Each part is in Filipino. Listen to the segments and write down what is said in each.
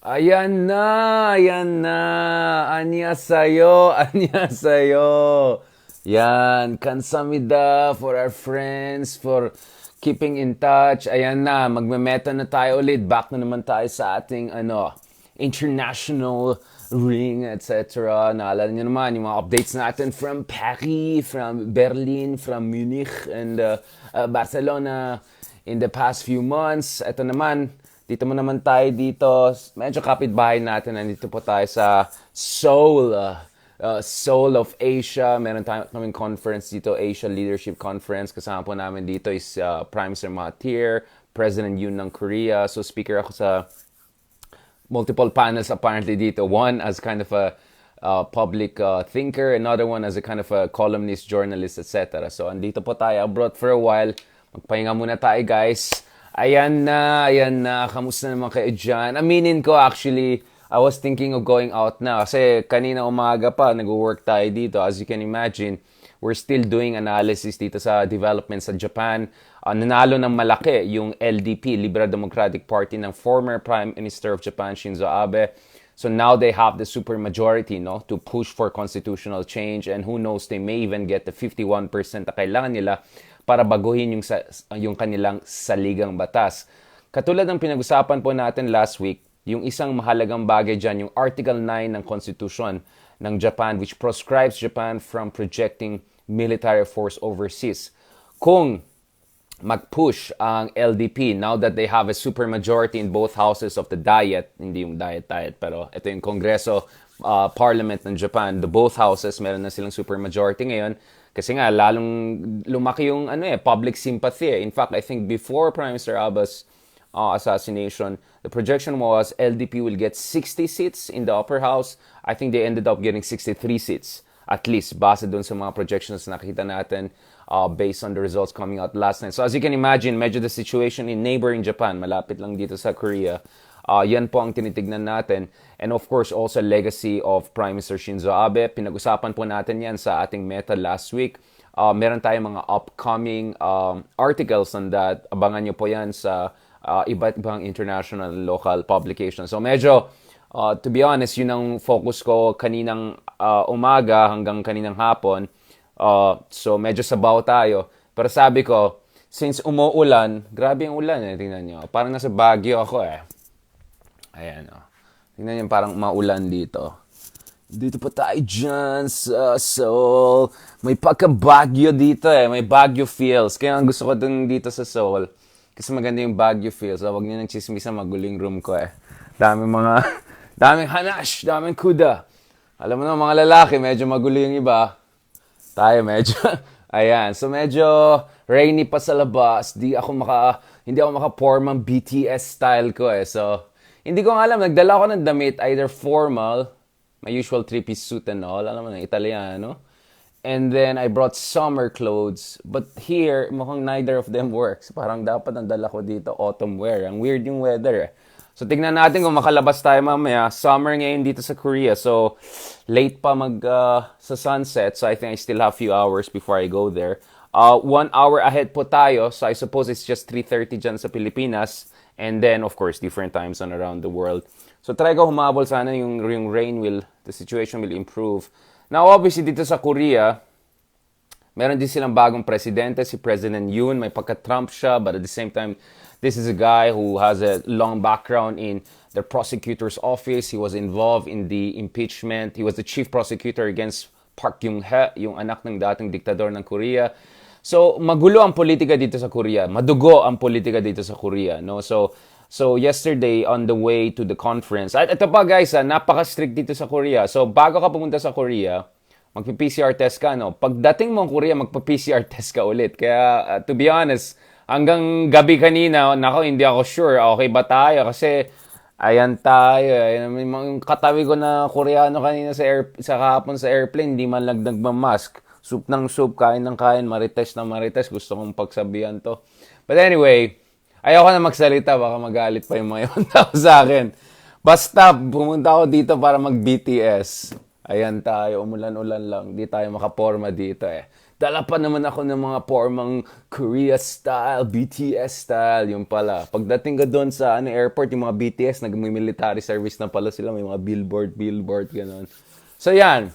Ayan na. Anya sa'yo, anya sa'yo. Yan, kansamida for our friends, for keeping in touch. Ayan na, magmemeta na tayo ulit. Back na naman tayo sa ating international ring, etc. Naalala niyo naman yung mga updates natin from Paris, from Berlin, from Munich, and Barcelona in the past few months. Ito naman, dito mo naman tayo dito. Medyo kapitbahay natin. Nandito po tayo sa Seoul. Seoul of Asia. Meron tayo kaming conference dito, Asia Leadership Conference. Kasama po namin dito is Prime Minister Mahathir, President Yoon ng Korea. So speaker ako sa multiple panels apparently dito. One as kind of a public thinker, another one as a kind of a columnist, journalist, etc. So andito po tayo abroad for a while. Magpahinga muna tayo, guys. Ayan na. Kamusta naman kayo dyan? Aminin ko, actually, I was thinking of going out na. Kasi kanina umaga pa, nag-work tayo dito. As you can imagine, we're still doing analysis dito sa development sa Japan. Nanalo ng malaki yung LDP, Liberal Democratic Party, ng former Prime Minister of Japan, Shinzo Abe. So now they have the supermajority, no, to push for constitutional change, and who knows, they may even get the 51% na kailangan nila para baguhin yung kanilang saligang batas. Katulad ng pinag-usapan po natin last week, yung isang mahalagang bagay dyan, yung Article 9 ng Constitution ng Japan, which proscribes Japan from projecting military force overseas. Kung mag-push ang LDP, now that they have a supermajority in both houses of the Diet, hindi yung Diet, pero ito yung Kongreso, Parliament ng Japan, the both houses, meron na silang supermajority ngayon. Kasi nga, lalong lumaki yung public sympathy. In fact, I think before Prime Minister Abe's assassination, the projection was LDP will get 60 seats in the upper house. I think they ended up getting 63 seats, at least, base dun sa mga projections na nakita natin based on the results coming out last night. So as you can imagine, medyo the situation in neighboring Japan, malapit lang dito sa Korea, yan po ang tinitignan natin. And of course, also legacy of Prime Minister Shinzo Abe. Pinag-usapan po natin yan sa ating meta last week. Meron tayong mga upcoming articles on that. Abangan nyo po yan sa iba't ibang international and local publications. So medyo, to be honest, yun ang focus ko kaninang umaga hanggang kaninang hapon. So medyo sabaw tayo. Pero sabi ko, since umuulan, grabe yung ulan tingnan nyo. Parang nasa Baguio ako Ayan tingnan nyo, parang maulan dito. Dito pa tayo dyan sa Seoul. May pagka-Baguio dito May Baguio feels. Kaya ang gusto ko dun dito sa Seoul. Kasi maganda yung Baguio feels. So, wag nyo nang chismisa, maguling room ko Daming daming hanash, daming kuda. Alam mo na, mga lalaki, medyo magulo yung iba. Tayo medyo, ayan. So, medyo rainy pa sa labas. Hindi ako maka-formal BTS style ko So, hindi ko alam. Nagdala ako ng damit, either formal, my usual three-piece suit and all. Alam mo na, Italiano. And then, I brought summer clothes. But here, mukhang neither of them works. Parang dapat ang dala ko dito, autumn wear. Ang weird yung weather So, tignan natin kung makalabas tayo mamaya. Summer ngayon dito sa Korea. So, late pa sa sunset. So, I think I still have a few hours before I go there. 1 hour ahead po tayo. So, I suppose it's just 3:30 dyan sa Pilipinas. And then, of course, different times on around the world. So, try ko humabol sana yung the situation will improve. Now, obviously, dito sa Korea, meron din silang bagong presidente, si President Yoon. May pagka-Trump siya, but at the same time, this is a guy who has a long background in the prosecutor's office. He was involved in the impeachment. He was the chief prosecutor against Park Geun-hye, yung anak ng dating diktador ng Korea. So, magulo ang politika dito sa Korea. Madugo ang politika dito sa Korea, no? So yesterday, on the way to the conference, at ito pa guys, napaka-strict dito sa Korea. So, bago ka pumunta sa Korea, magpi-PCR test ka, no? Pagdating mo ng Korea, magpa-PCR test ka ulit. Kaya, to be honest, hanggang gabi kanina, hindi ako sure, okay ba tayo? Kasi, ayan tayo. Yung katabi ko na Koreano kanina sa kahapon sa airplane, hindi man lang nagmamask. Soup ng soup, kain ng kain, marites na marites. Gusto kong pagsabihan to. But anyway, ayoko na magsalita. Baka magalit pa yung mga ibang tao sa akin. Basta, pumunta ako dito para mag-BTS. Ayan tayo, umulan-ulan lang. Di tayo makaporma dito Dala pa naman ako ng mga formang Korea style, BTS style, yung pala. Pagdating ka doon sa airport, yung mga BTS, nag-military service na pala sila, may mga billboard, gano'n. So yan.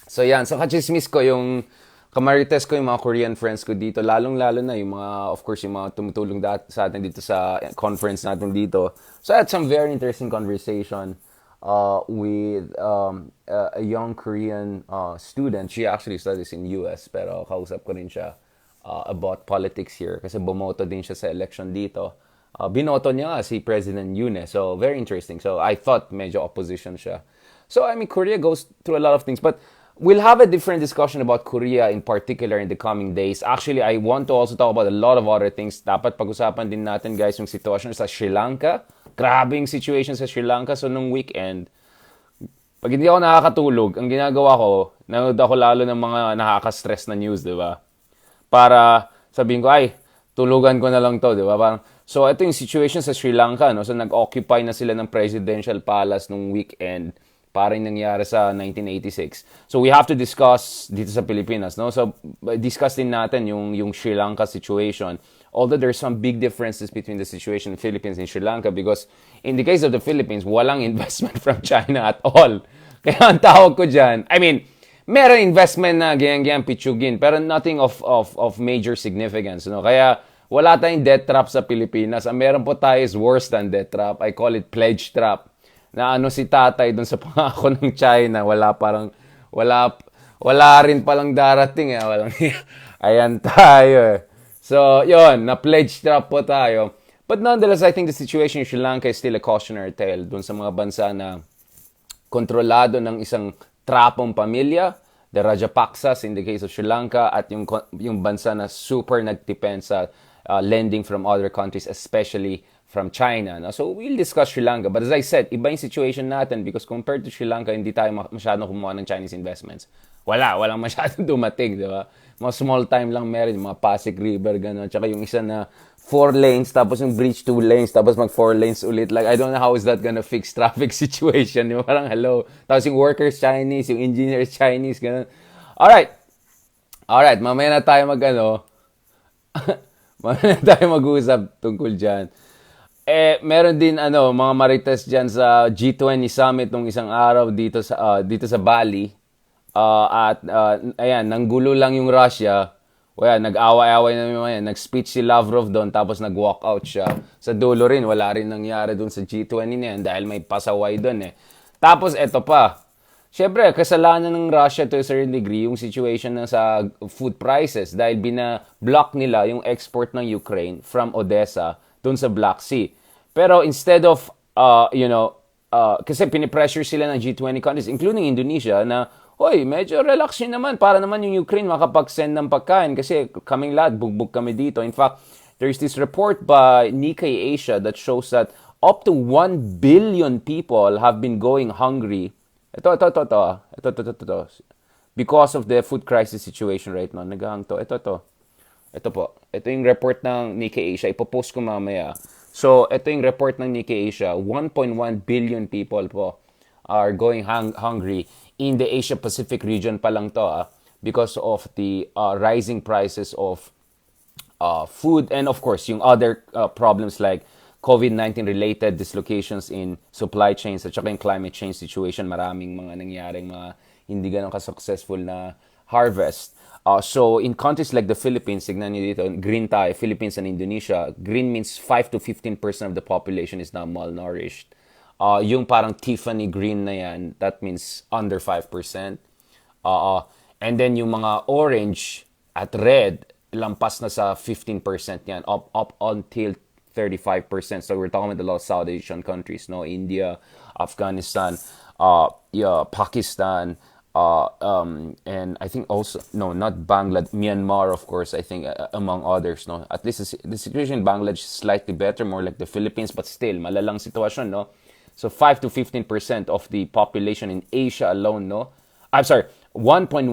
So kachismis ko yung kamarites ko yung mga Korean friends ko dito, lalong-lalo na yung mga, of course, yung mga tumutulong sa atin dito sa conference natin dito. So I had some very interesting conversation with a young Korean student. She actually studies in US, pero kausap ko rin siya about politics here kasi bumoto din siya sa election dito. Binoto niya nga si President Yoon eh. So very interesting. So I thought medyo opposition siya. So I mean, Korea goes through a lot of things, but we'll have a different discussion about Korea in particular in the coming days. Actually, I want to also talk about a lot of other things. Dapat pag-usapan din natin, guys, yung sitwasyon sa Sri Lanka. Grabe yung situation sa Sri Lanka. So, nung weekend, pag hindi ako nakakatulog, ang ginagawa ko, nanood ako lalo ng mga nakaka-stress na news, di ba? Para sabihin ko, ay, tulugan ko na lang to, di ba? Parang, so, ito yung situation sa Sri Lanka, no? So, nag-occupy na sila ng presidential palace nung weekend. Parang nangyari sa 1986. So we have to discuss dito sa Pilipinas, no? So discuss din natin yung Sri Lanka situation. Although there's some big differences between the situation in the Philippines and Sri Lanka because in the case of the Philippines, walang investment from China at all. Kaya ang tawag ko dyan, I mean, meron investment na ganyan-ganyan pichugin, pero nothing of major significance, no? Kaya wala tayong debt trap sa Pilipinas. Ang meron po tayo is worse than debt trap. I call it pledge trap. Na si tatay doon sa pangako ng China, wala rin palang darating eh. Ayan tayo eh. So, yon, na-pledge trap po tayo. But nonetheless, I think the situation in Sri Lanka is still a cautionary tale doon sa mga bansa na kontrolado ng isang trapong pamilya, the Rajapaksas in the case of Sri Lanka, at yung bansa na super nagdepend sa lending from other countries, especially from China. No? So, we'll discuss Sri Lanka. But as I said, iba yung situation natin because compared to Sri Lanka, hindi tayo masyadong kumuha ng Chinese investments. Walang masyadong dumating, di ba? Mga small time lang meron, mga Pasig River, gano'n. Tsaka yung isa na 4 lanes, tapos yung bridge 2 lanes, tapos mag 4 lanes ulit. Like, I don't know how is that gonna fix traffic situation. Di ba? Parang hello. Tapos yung workers Chinese, yung engineers Chinese, gano'n. Alright, mamaya na tayo mamaya na tayo mag-uusap tungkol dyan. Meron din mga marites diyan sa G20 summit nung isang araw dito sa Bali. Ayan, nanggulo lang yung Russia. Nag-away-away na naman. Nag-speech si Lavrov doon tapos nag-walk out siya. Sa dulo rin, wala rin nangyari doon sa G20 na yan dahil may pasaway doon eh. Tapos eto pa. Siyempre, kasalanan ng Russia to a certain degree yung situation na sa food prices dahil bina-block nila yung export ng Ukraine from Odessa doon sa Black Sea. Pero instead of, kasi pinipressure sila ng G20 countries, including Indonesia, na, hoy, medyo relax nyo naman para naman yung Ukraine makapag-send ng pagkain kasi kaming lahat, bugbog kami dito. In fact, there's this report by Nikkei Asia that shows that up to 1 billion people have been going hungry. Ito. Because of the food crisis situation right now. Naghahang to. Ito po. Ito yung report ng Nikkei Asia. Ipopost ko mamaya. So, ito yung report ng Nikkei Asia. 1.1 billion people po are going hungry in the Asia-Pacific region pa lang to because of the rising prices of food and of course, yung other problems like COVID-19 related dislocations in supply chains at saka yung climate change situation. Maraming mga nangyaring mga hindi ganun ka-successful na harvest. So, in countries like the Philippines, tignan niyo dito, green tayo, Philippines and Indonesia, green means 5 to 15% of the population is now malnourished. Yung parang Tiffany green na yan, that means under 5%. And then yung mga orange at red, lampas na sa 15% yan, up until 35%. So, we're talking about a lot of South Asian countries, no? India, Afghanistan, Pakistan, and I think also, no, not Bangladesh, Myanmar, of course, I think, among others, no? At least the situation in Bangladesh is slightly better, more like the Philippines, but still, malalang sitwasyon, no? So, 5 to 15% of the population in Asia alone, no? I'm sorry, 1.1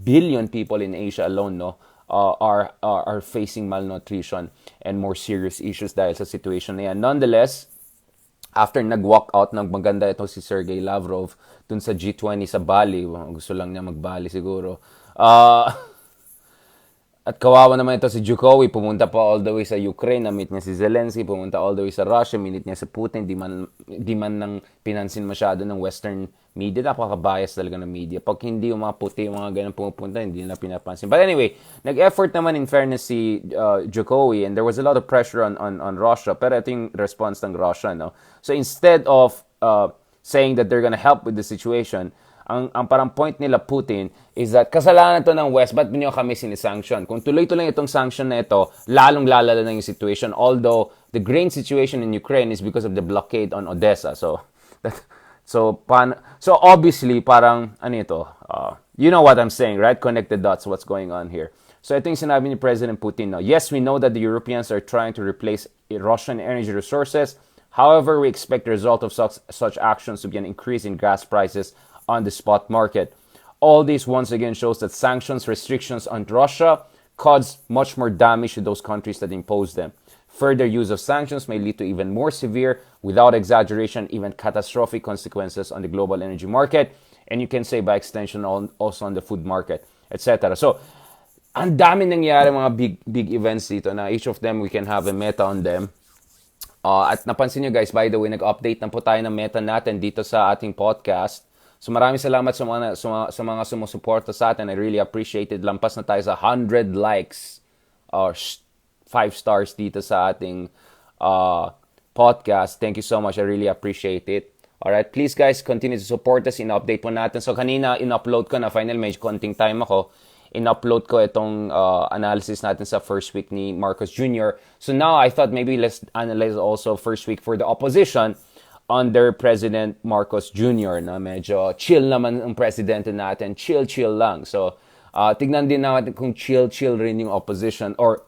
billion people in Asia alone, no? Are facing malnutrition and more serious issues dahil sa situation na yan. Nonetheless, after nag-walk out ng maganda ito si Sergey Lavrov dun sa G20 sa Bali, gusto lang niya mag-Bali siguro. At kawawa naman ito si Jokowi, pumunta pa all the way sa Ukraine, na-meet niya si Zelensky, pumunta all the way sa Russia, minit niya si Putin, di man nang pinansin masyado ng Western media. Napaka-bias talaga ng media. Pag hindi yung mga puti, yung mga ganun pumupunta, hindi na pinapansin. But anyway, nag-effort naman in fairness si Jokowi, and there was a lot of pressure on Russia, pero ito yung response ng Russia, no? So instead of saying that they're gonna help with the situation, ang parang point nila Putin is that kasalanan to ng West, ba't niyo kami sinisanction? Kung tuloy-tuloy itong sanction na ito, lalong lalala na yung situation. Although, the grain situation in Ukraine is because of the blockade on Odessa. So obviously, parang, ano ito, you know what I'm saying, right? Connected dots, what's going on here. So ito yung sinabi ni President Putin. No? Yes, we know that the Europeans are trying to replace Russian energy resources. However, we expect the result of such actions to be an increase in gas prices on the spot market. All this once again shows that sanctions restrictions on Russia cause much more damage to those countries that impose them. Further use of sanctions may lead to even more severe, without exaggeration, even catastrophic consequences on the global energy market, and you can say by extension also on the food market, etc. So, ang dami nangyayari mga big events dito na each of them we can have a meta on them. At napansin nyo guys, by the way, nag-update na po tayo ng meta natin dito sa ating podcast. So maraming salamat sa mga sumusuporta sa atin. I really appreciate it. Lampas na tayo sa 100 likes or 5 stars dito sa ating podcast. Thank you so much. I really appreciate it. Alright, please guys, continue to support us. In-update po natin. So kanina, in-upload ko na. Final, medyo konting time ako. In-upload ko itong analysis natin sa first week ni Marcos Jr. So now, I thought maybe let's analyze also first week for the opposition under President Marcos Jr. na medyo chill naman ang presidente natin. Chill lang. So, tignan din natin kung chill rin yung opposition or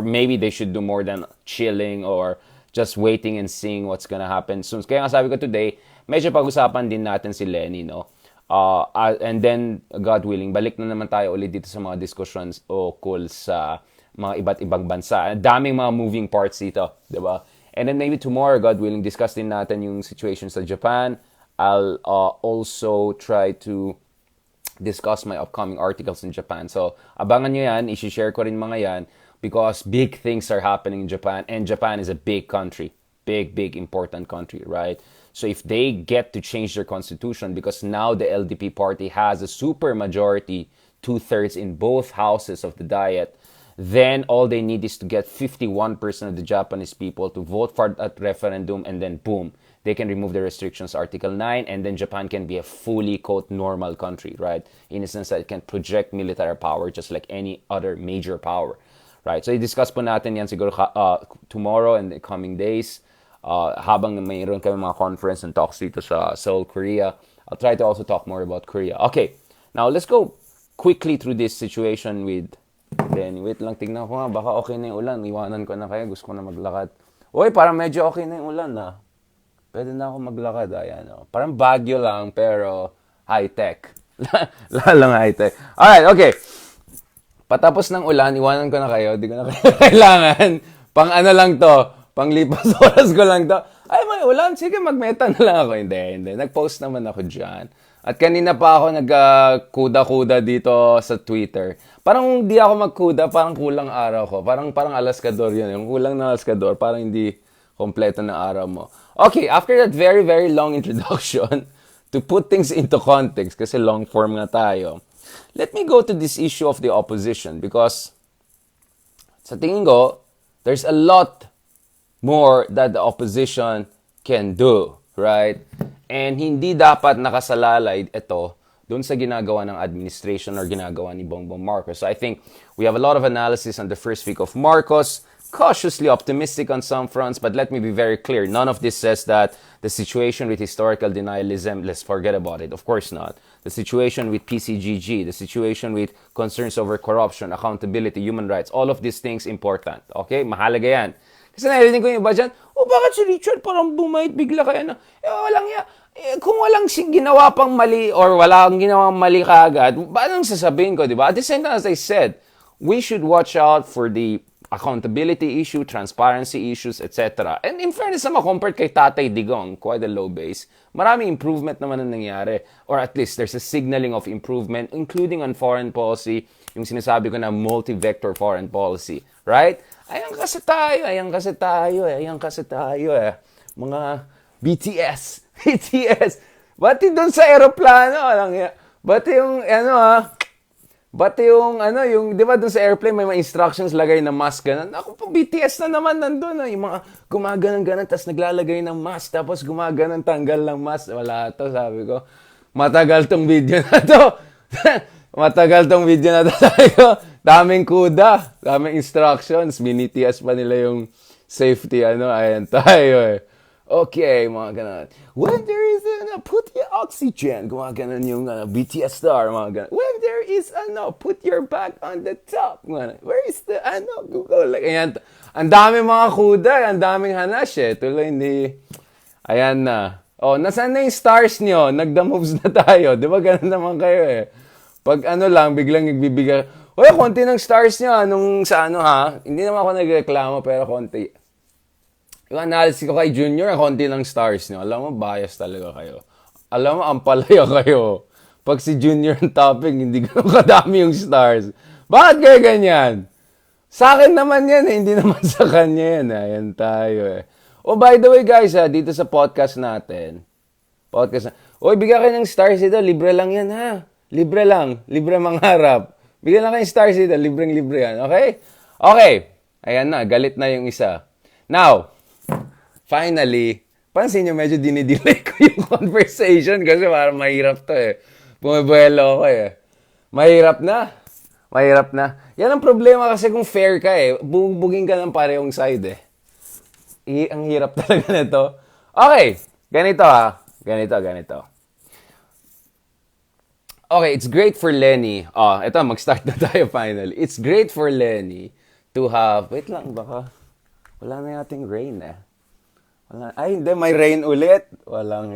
maybe they should do more than chilling or just waiting and seeing what's gonna happen soon. Kaya nga sabi ko today, medyo pag-usapan din natin si Leni, no? And then, God willing, balik na naman tayo ulit dito sa mga discussions o calls sa mga iba't ibang bansa. Daming mga moving parts dito, di ba? And then maybe tomorrow, God willing, discuss din natin yung situation sa Japan. I'll also try to discuss my upcoming articles in Japan. So, abangan nyo yan. I-share ko rin mga yan because big things are happening in Japan. And Japan is a big country. Big, important country, right? So, if they get to change their constitution because now the LDP party has a super majority, 2/3 in both houses of the Diet, then all they need is to get 51% of the Japanese people to vote for that referendum, and then boom, they can remove the restrictions, Article 9, and then Japan can be a fully, quote, normal country, right? In a sense that it can project military power just like any other major power, right? So, i-discuss po natin yan siguro tomorrow and the coming days. Habang mayroon kami mga conference and talks dito sa Seoul, Korea. I'll try to also talk more about Korea. Okay, now let's go quickly through this situation with Leni. Wait lang, tignan ko nga. Baka okay na yung ulan. Iwanan ko na kaya. Gusto ko na maglakad. Uy, parang medyo okay na yung ulan na. Pwede na ako maglakad. Ayan, oh. Parang Baguio lang, pero high-tech. Lalang high-tech. Alright, okay. Patapos ng ulan, iwanan ko na kayo. Di ko na kayo kailangan. Pang ano lang to. Pang lipas oras ko lang to. Ay, may ulan. Sige, magmeta na lang ako. Hindi. Nag-post naman ako dyan. At kanina pa ako nagkuda-kuda dito sa Twitter. Parang hindi ako magkuda, parang kulang araw ko. Parang alaskador yun. Yung kulang na alaskador, parang hindi kompleto na araw mo. Okay, after that very, very long introduction, to put things into context, kasi long form nga tayo, let me go to this issue of the opposition because sa tingin ko, there's a lot more that the opposition can do, right? And hindi dapat nakasalalay ito doon sa ginagawa ng administration or ginagawa ni Bongbong Marcos. So I think we have a lot of analysis on the first week of Marcos, cautiously optimistic on some fronts, but let me be very clear. None of this says that the situation with historical denialism, let's forget about it. Of course not. The situation with PCGG, the situation with concerns over corruption, accountability, human rights, all of these things important. Okay? Mahalaga yan. Kasi narinig ko yung iba dyan, bakit si Richard parang bumait bigla kaya na? Kung walang ginawa pang mali or walang ginawang mali kaagad, paano sasabihin ko, di ba? At the same time, as I said, we should watch out for the accountability issue, transparency issues, etc. And in fairness naman, compared kay Tatay Digong, quite a low base, maraming improvement naman ang nangyari. Or at least, there's a signaling of improvement, including on foreign policy, yung sinasabi ko na multi-vector foreign policy. Right? Ayan kasi tayo eh. Mga BTS. BTS. Bati doon sa aeroplano. Bati yung, di ba doon sa airplane may mga instructions, lagay ng mask, ganun. Ako po, BTS na naman nandun. Yung mga gumaganon-ganon, tapos naglalagay ng mask, tapos gumaganon, tanggal ng mask. Wala to, sabi ko. Matagal tong video na to. Sabi ko. Daming kuda, daming instructions. BTS pa nila yung safety, ayan tayo eh. Okay, mga ganun. When there is, put your oxygen. Gumaganon yung BTS star, mga ganun. When there is, put your back on the top. Where is the, Google. Like, ayan. Ang daming mga kuda, ang daming hanas eh. Tuloy hindi, ayan na. Oh, nasaan na yung stars nyo? Nagda-moves na tayo. Di ba ganun naman kayo eh? Pag lang, biglang nagbibigay, konti ng stars nyo, hindi naman ako nagreklamo, pero konti. Yung analysis ko kay Junior, konti ng stars nyo. Alam mo, bias talaga kayo. Alam mo, ampalaya kayo. Pag si Junior ang topic, hindi ganun kadami yung stars. Bakit kayo ganyan? Sa akin naman yan, hindi naman sa kanya yan. Ayan tayo eh. Oh, by the way guys, dito sa podcast natin, bigyan kayo ng stars dito, libre lang yan ha. Libre lang, libre mangarap. Bigyan lang kayo stars dito, libreng-libre yan, okay? Okay, ayan na, galit na yung isa. Now, finally, pansin nyo, medyo dinidelay ko yung conversation kasi parang mahirap to eh. Bumibuelo ako eh. Mahirap na. Yan ang problema kasi kung fair ka eh. Bugin ka ng parehong side eh. Ang hirap talaga nito. Okay, ganito ha. Ganito. Okay, it's great for Leni. Ito, mag-start na tayo finally. It's great for Leni to have... Wait lang, baka... Wala na yating rain eh. Hindi, may rain ulit. Wala,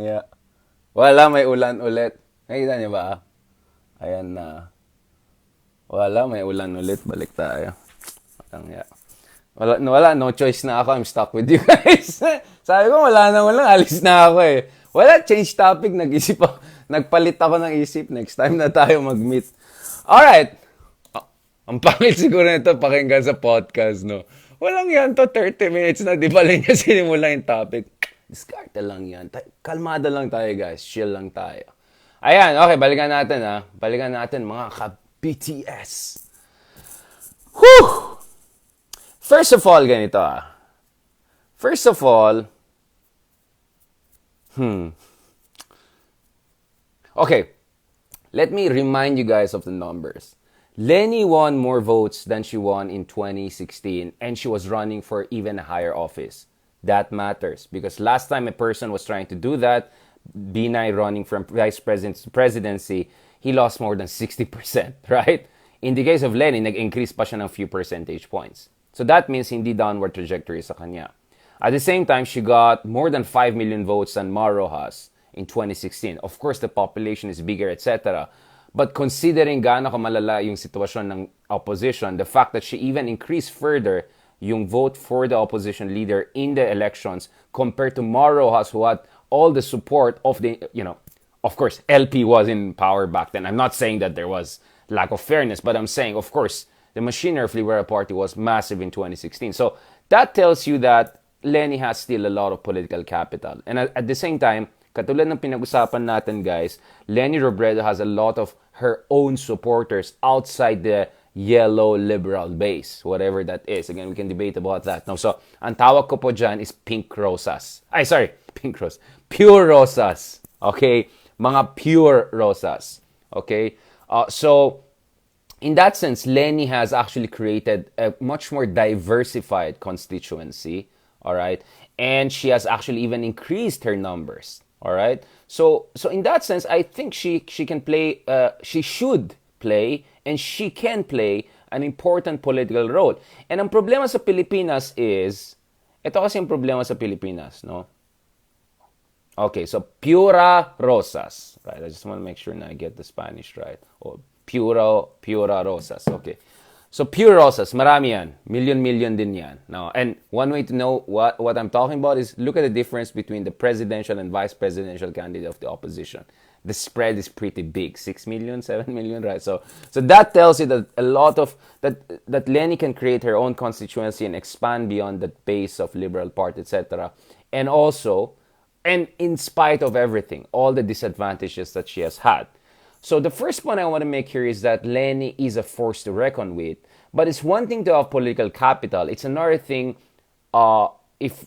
may ulan ulit. Nakita niyo ba? Ayan na. Wala, may ulan ulit. Balik tayo. Wala, no choice na ako. I'm stuck with you guys. Sabi ko, wala, alis na ako eh. Wala, change topic, nagpalit ako ng isip. Next time na tayo mag-meet. Alright. Ang pangit siguro nito pakinggan sa podcast, no? Walang yan to, 30 minutes na, di ba lang niya sinimula yung topic. Discarte lang yan. Kalmada lang tayo, guys. Chill lang tayo. Ayan, okay, balikan natin, ha? Balikan natin, mga ka-BTS. Whew! First of all, ganito, ha? First of all, okay, let me remind you guys of the numbers. Leni won more votes than she won in 2016, and she was running for even a higher office. That matters, because last time a person was trying to do that, Binay running from vice president to presidency, he lost more than 60%, right? In the case of Leni, nag-increase pa siya ng few percentage points. So that means hindi downward trajectory sa kanya. At the same time, she got more than 5 million votes than Ma Rojas in 2016. Of course, the population is bigger, etc. But considering gaano kamalala yung sitwasyon ng opposition, the fact that she even increased further yung vote for the opposition leader in the elections compared to Ma Rojas, who had all the support of the, of course, LP was in power back then. I'm not saying that there was lack of fairness, but I'm saying, of course, the machinery of Liberal Party was massive in 2016. So that tells you that Leni has still a lot of political capital. And at the same time, katulad ng pinag-usapan natin, guys, Leni Robredo has a lot of her own supporters outside the yellow liberal base, whatever that is. Again, we can debate about that. No, so, ang tawag ko po dyan is pink rosas. Pure rosas. Okay? Mga pure rosas. Okay? So, in that sense, Leni has actually created a much more diversified constituency. All right? And she has actually even increased her numbers. All right? So in that sense, I think she can play, she should play, and she can play an important political role. And ang problema sa Pilipinas is, ito kasi yung problema sa Pilipinas, no? Okay, so pura rosas. Right? I just want to make sure na I get the Spanish right. Or pura rosas. Okay. So pure rosas, marami yan. Million din yan. No? And one way to know what I'm talking about is look at the difference between the presidential and vice presidential candidate of the opposition. The spread is pretty big, 6 million, 7 million, right? So that tells you that a lot of that Leni can create her own constituency and expand beyond the base of Liberal Party, etc. And also, and in spite of everything, all the disadvantages that she has had. So the first point I want to make here is that Leni is a force to reckon with. But it's one thing to have political capital. It's another thing if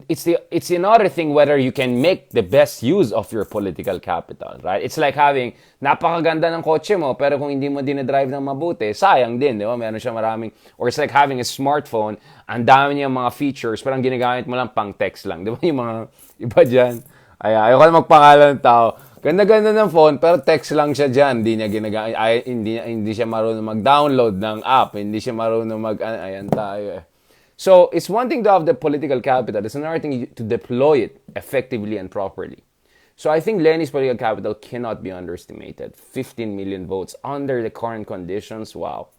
it's another thing whether you can make the best use of your political capital, right? It's like having napakaganda ng kotse mo pero kung hindi mo dinedrive ng mabuti, sayang din, di ba? Meron siya maraming, or it's like having a smartphone, ang dami niya mga features pero ang ginagamit mo lang pang text lang, di ba? Yung mga iba dyan. Ayoko na magpangalan ng tao. Ganda-ganda ng phone, pero text lang siya dyan. Hindi niya ginagamit, hindi siya marunong mag-download ng app, hindi siya marunong ayan tayo eh. So, it's one thing to have the political capital. It's another thing to deploy it effectively and properly. So, I think Leni's political capital cannot be underestimated. 15 million votes under the current conditions. Wow.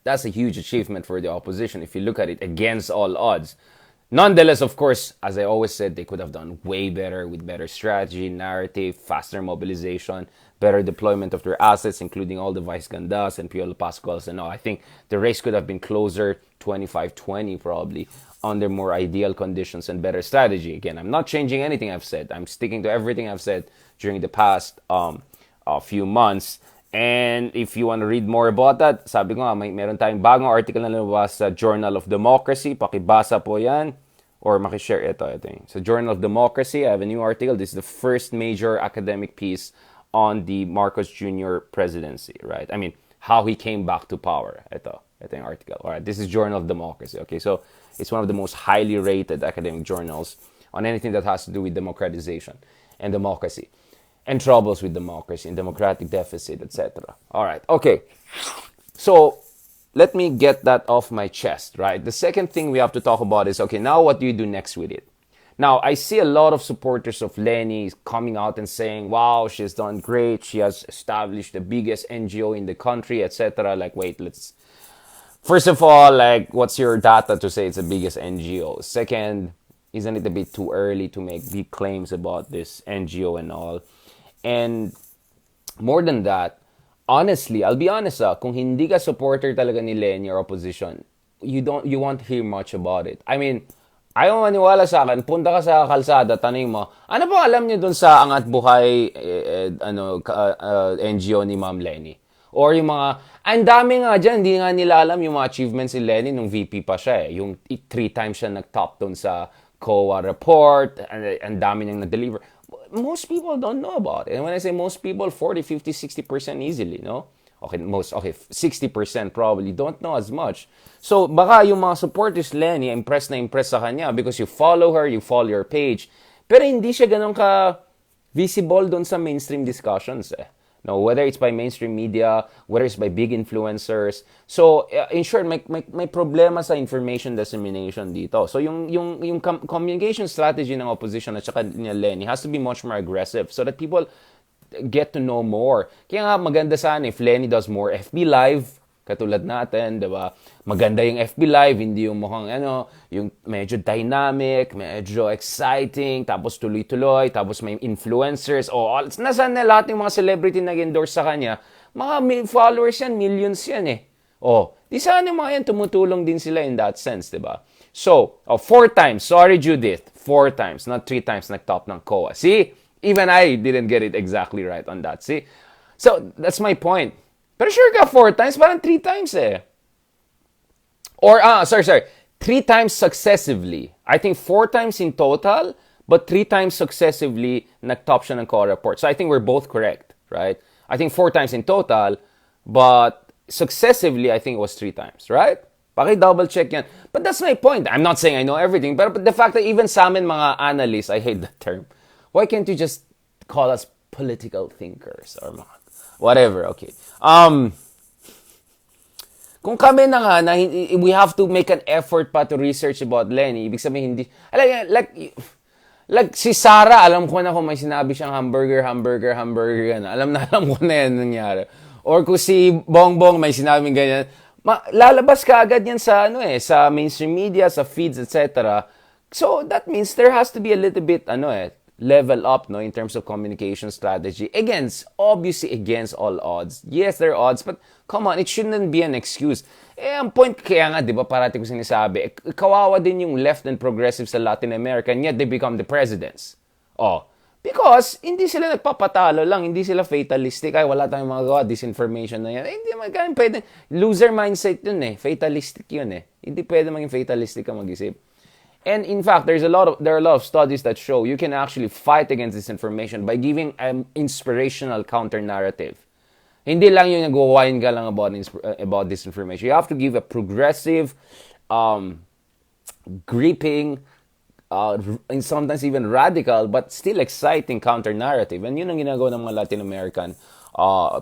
That's a huge achievement for the opposition if you look at it against all odds. Nonetheless, of course, as I always said, they could have done way better with better strategy, narrative, faster mobilization, better deployment of their assets, including all the Vice Gandas and Piolo Pascuals and all. I think the race could have been closer, 25-20 probably, under more ideal conditions and better strategy. Again, I'm not changing anything I've said. I'm sticking to everything I've said during the past few months. And if you want to read more about that, sabi ko nga, meron tayong bagong article na lumabas sa Journal of Democracy. Pakibasa po yan. Or makishare ito. So Journal of Democracy, I have a new article. This is the first major academic piece on the Marcos Jr. presidency, right? I mean, how he came back to power. Ito yung article. All right, this is Journal of Democracy. Okay, so it's one of the most highly rated academic journals on anything that has to do with democratization and democracy. And troubles with democracy and democratic deficit, etc. All right, okay. So let me get that off my chest, right? The second thing we have to talk about is, okay, now what do you do next with it? Now, I see a lot of supporters of Leni coming out and saying, wow, she's done great. She has established the biggest NGO in the country, etc. Like, wait, first of all, like, what's your data to say it's the biggest NGO? Second, isn't it a bit too early to make big claims about this NGO and all? And more than that, honestly, I'll be honest, kung hindi ka supporter talaga ni Leni or opposition, you won't hear much about it. I mean, ayaw maniwala sa akin, punta ka sa kalsada, tanong mo, ano ba alam niyo dun sa Angat Buhay NGO ni Ma'am Leni? Or yung mga, ang dami nga dyan, hindi nga nila alam yung mga achievements ni Leni nung VP pa siya eh. Yung 3 times siya nag-top doon sa COA report, ang dami niyang nag-deliver. Most people don't know about it. And when I say most people, 40, 50, 60% easily, no? Okay, 60% probably don't know as much. So, baka yung mga supporters Leni, impressed sa kanya because you follow her, you follow your page. Pero hindi siya ganun ka-visible doon sa mainstream discussions eh. No, whether it's by mainstream media, whether it's by big influencers. So, in short, may problema sa information dissemination dito. So, yung communication strategy ng opposition at saka ni Leni has to be much more aggressive so that people get to know more. Kaya nga, maganda sana if Leni does more FB Live, katulad natin, diba? Maganda yung FB Live, hindi yung mukhang yung medyo dynamic, medyo exciting, tapos tuloy-tuloy, tapos may influencers, nasaan na lahat ng mga celebrity nag-endorse sa kanya, mga followers yan, millions yan eh. Di sana yung mga yan, tumutulong din sila in that sense, diba? So, 4 times, sorry Judith, 4 times, not 3 times nag-top ng COA. See? Even I didn't get it exactly right on that, see? So, that's my point. Pero sure ka 4 times, parang 3 times eh. Or, 3 times successively. I think 4 times in total, but 3 times successively nag-top siya ng COA report. So I think we're both correct, right? I think 4 times in total, but successively, I think it was 3 times, right? Paki-double check yan. But that's my point. I'm not saying I know everything, but the fact that even sa amin mga analysts, I hate that term, why can't you just call us political thinkers or mga whatever, okay. Kung kami na nga, we have to make an effort pa to research about Leni, ibig sabihin hindi, like si Sarah, alam ko na kung may sinabi siyang hamburger na. Alam ko na yan nangyari. Or kung si Bongbong may sinabing ganyan, lalabas ka agad yan sa, sa mainstream media, sa feeds, etc. So, that means there has to be a little bit, level up, no, in terms of communication strategy. Obviously against all odds. Yes, there are odds, but come on, it shouldn't be an excuse. Ang point, kaya nga, di ba, parati ko sinasabi, kawawa din yung left and progressive sa Latin America, and yet they become the presidents. Because hindi sila nagpapatalo lang, hindi sila fatalistic, ay wala tayong magagawa, disinformation na yan. Hindi magkano pwede. Loser mindset yun fatalistic yun Hindi pwede maging fatalistic ka mag-isip. And in fact, there are a lot of studies that show you can actually fight against disinformation by giving an inspirational counter-narrative. Hindi lang yung nag-whine ka lang about disinformation. You have to give a progressive, gripping, and sometimes even radical, but still exciting counter-narrative. And yun ang ginagawa ng mga Latin American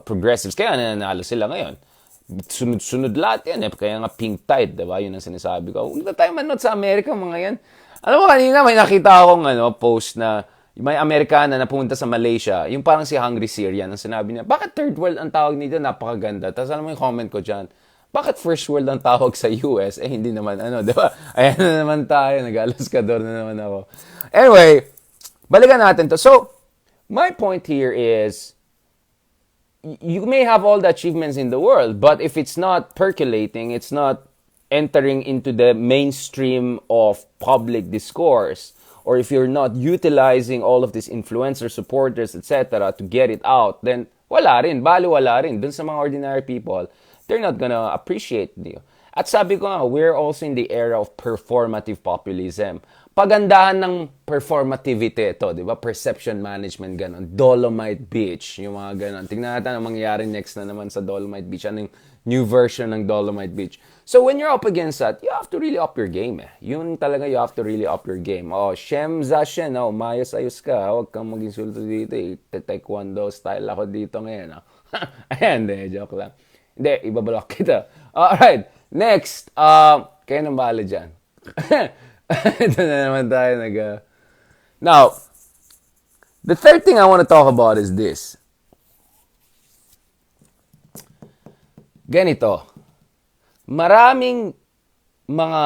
progressives. Kaya nananalo sila ngayon. Sunod-sunod lahat yan Kaya nga pink tide, diba? Yun ang sinasabi ko. Huwag na tayo manot sa Amerika, mga yan. Alam mo, kanina may nakita akong post na may Amerikana na pumunta sa Malaysia, yung parang si Hungry Syrian, ang sinabi niya, bakit third world ang tawag nito? Napakaganda. Tapos alam mo yung comment ko dyan, bakit first world ang tawag sa US? Hindi naman, diba? Ayan na naman tayo, nag-alaskador na naman ako. Anyway, balikan natin to. So, my point here is, you may have all the achievements in the world, but if it's not percolating, it's not entering into the mainstream of public discourse, or if you're not utilizing all of these influencer supporters, etc., to get it out, then wala rin, wala rin. Dun sa mga ordinary people, they're not gonna appreciate you. At sabi ko nga, we're also in the era of performative populism. Pagandahan ng performativity ito, di ba? Perception management, ganon. Dolomite Beach, yung mga ganon. Tingnan natin ang mangyayari next na naman sa Dolomite Beach. Ano yung new version ng Dolomite Beach? So when you're up against that, you have to really up your game Yun talaga, you have to really up your game. Shem Zashen, mayos-ayos ka. Huwag kang mag-insulto dito Taekwondo style ako dito ngayon. Ayan, joke lang. Hindi, ibablock kita. Alright, next. Kayo nang bahala dyan. Ito na naman tayo Now, the third thing I want to talk about is this. Ganito. Maraming mga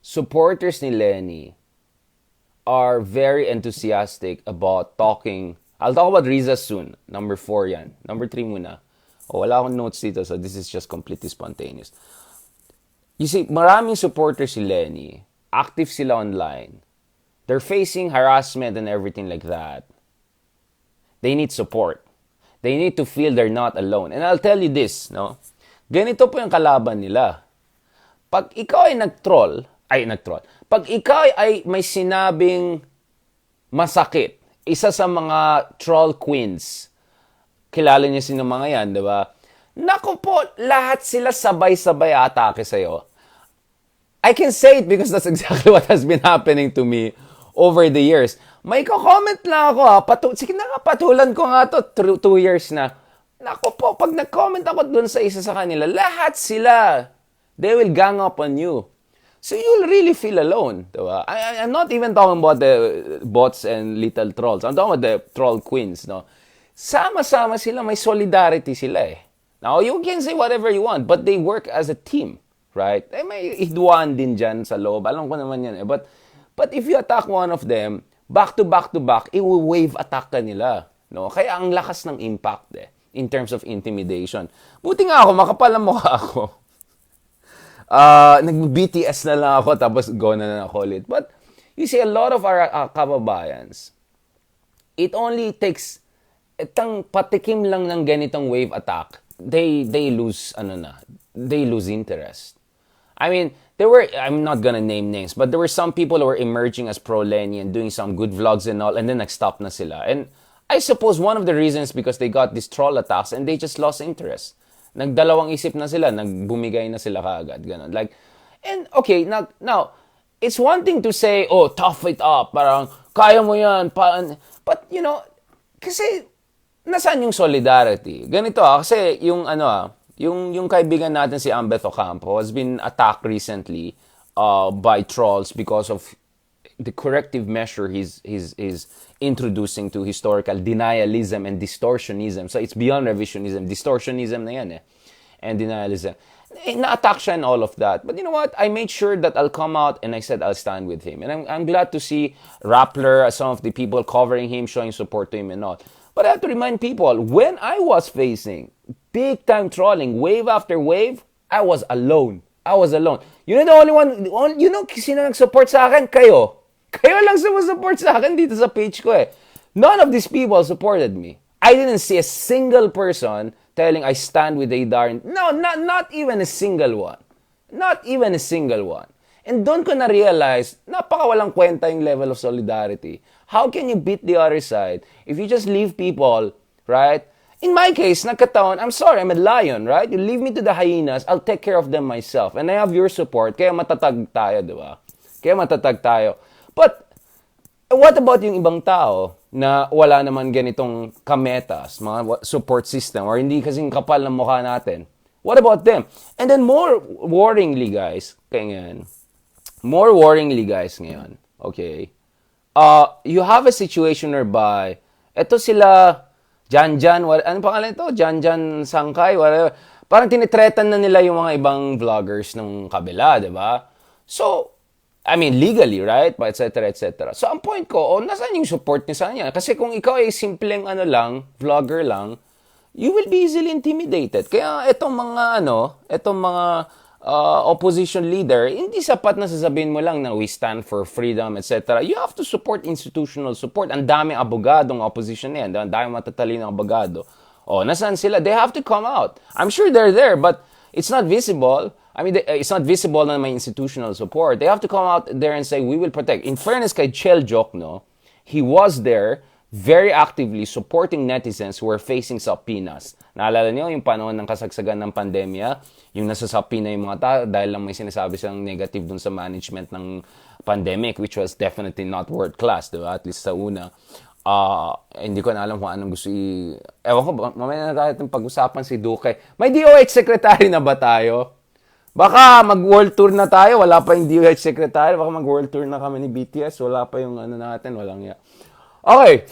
supporters ni Leni are very enthusiastic about talking. I'll talk about Risa soon. Number 4 yan. Number 3 muna. Wala akong notes dito, so this is just completely spontaneous. You see, maraming supporters si Leni. Active sila online. They're facing harassment and everything like that. They need support. They need to feel they're not alone. And I'll tell you this, Ganito po yung kalaban nila. Pag ikaw ay nag-troll, pag ikaw ay may sinabing masakit, isa sa mga troll queens, kilala niyo sino mga yan, di ba? Naku po, lahat sila sabay-sabay atake sa'yo. I can say it because that's exactly what has been happening to me over the years. May comment lang ako sige na nga, patulan ko nga to 2 years na. Naku po, pag nag-comment ako dun sa isa sa kanila, lahat sila, they will gang up on you. So you'll really feel alone. Diba? I'm not even talking about the bots and little trolls. I'm talking about the troll queens. Sama-sama sila, may solidarity sila Now, you can say whatever you want, but they work as a team. Right? May idwan din dyan sa loob. Alam ko naman yan But if you attack one of them, back to back, i-wave attack ka nila. Kaya ang lakas ng impact in terms of intimidation. Buti nga ako, makapal ang mukha ako. Nag-BTS na lang ako, tapos go na ako ulit. But, you see, a lot of our kababayans, it only takes, itang patikim lang ng ganitong wave attack, they lose interest. I mean, I'm not gonna name names, but there were some people who were emerging as pro-Leni and doing some good vlogs and all, and then nag-stop na sila. And I suppose one of the reasons because they got these troll attacks and they just lost interest. Nagdalawang isip na sila, nagbumigay na sila kaagad. Ganun. And okay, now, it's one thing to say, tough it up, parang, kaya mo yan, but, kasi, nasaan yung solidarity? Ganito kasi yung yung kaibigan natin si Ambeth Ocampo has been attacked recently by trolls because of the corrective measure he's introducing to historical denialism and distortionism. So it's beyond revisionism. Distortionism na yan and denialism. Na-attack siya and all of that. But you know what? I made sure that I'll come out and I said I'll stand with him. And I'm glad to see Rappler, some of the people covering him, showing support to him and all. But I have to remind people, when I was facing big time trolling, wave after wave, I was alone. I was alone. You know the only one, you know sino nag-support sa akin? Kayo. Kayo lang support sa akin dito sa page ko eh. None of these people supported me. I didn't see a single person telling I stand with Adar. No, not even a single one. Not even a single one. And doon ko na-realize, napakawalang kwenta yung level of solidarity. How can you beat the other side if you just leave people, right? In my case, nagkataon, I'm sorry, I'm a lion, right? You leave me to the hyenas, I'll take care of them myself. And I have your support, kaya matatag tayo, di ba? Kaya matatag tayo. But, what about yung ibang tao na wala naman ganitong kametas, mga support system, or hindi kasing kapal ng mukha natin? What about them? And then more worryingly, guys, okay, you have a situation whereby, eto sila, ano pangalan ito? Jan Sangkay, whatever. Parang tinitretan na nila yung mga ibang vloggers ng kabila, di ba? So, I mean, legally, right? Et cetera. So, ang point ko, nasaan yung support niya sa kanya? Kasi kung ikaw ay simpleng vlogger lang, you will be easily intimidated. Kaya itong mga opposition leader, hindi sapat na sasabihin mo lang na we stand for freedom, etc. You have to support institutional support. Ang daming abogadong opposition na yan. Ang daming matatalinong abogado. Nasaan sila? They have to come out. I'm sure they're there, but it's not visible. I mean, it's not visible na may institutional support. They have to come out there and say, we will protect. In fairness kay Chel Jokno, he was there very actively supporting netizens who were facing subpoenas. Naalala niyo yung panahon ng kasagsagan ng pandemya, yung nasasubpoena yung mga tao dahil lang may sinasabi silang negative dun sa management ng pandemic, which was definitely not world class, diba? At least sa una. Hindi ko na alam kung anong gusto ewan ko, mamaya na tayo pag-usapan si Duque. May DOH secretary na ba tayo? Baka mag-world tour na tayo, wala pa yung DOH secretary. Baka mag-world tour na kami ni BTS, wala pa yung natin, walang ya. Okay,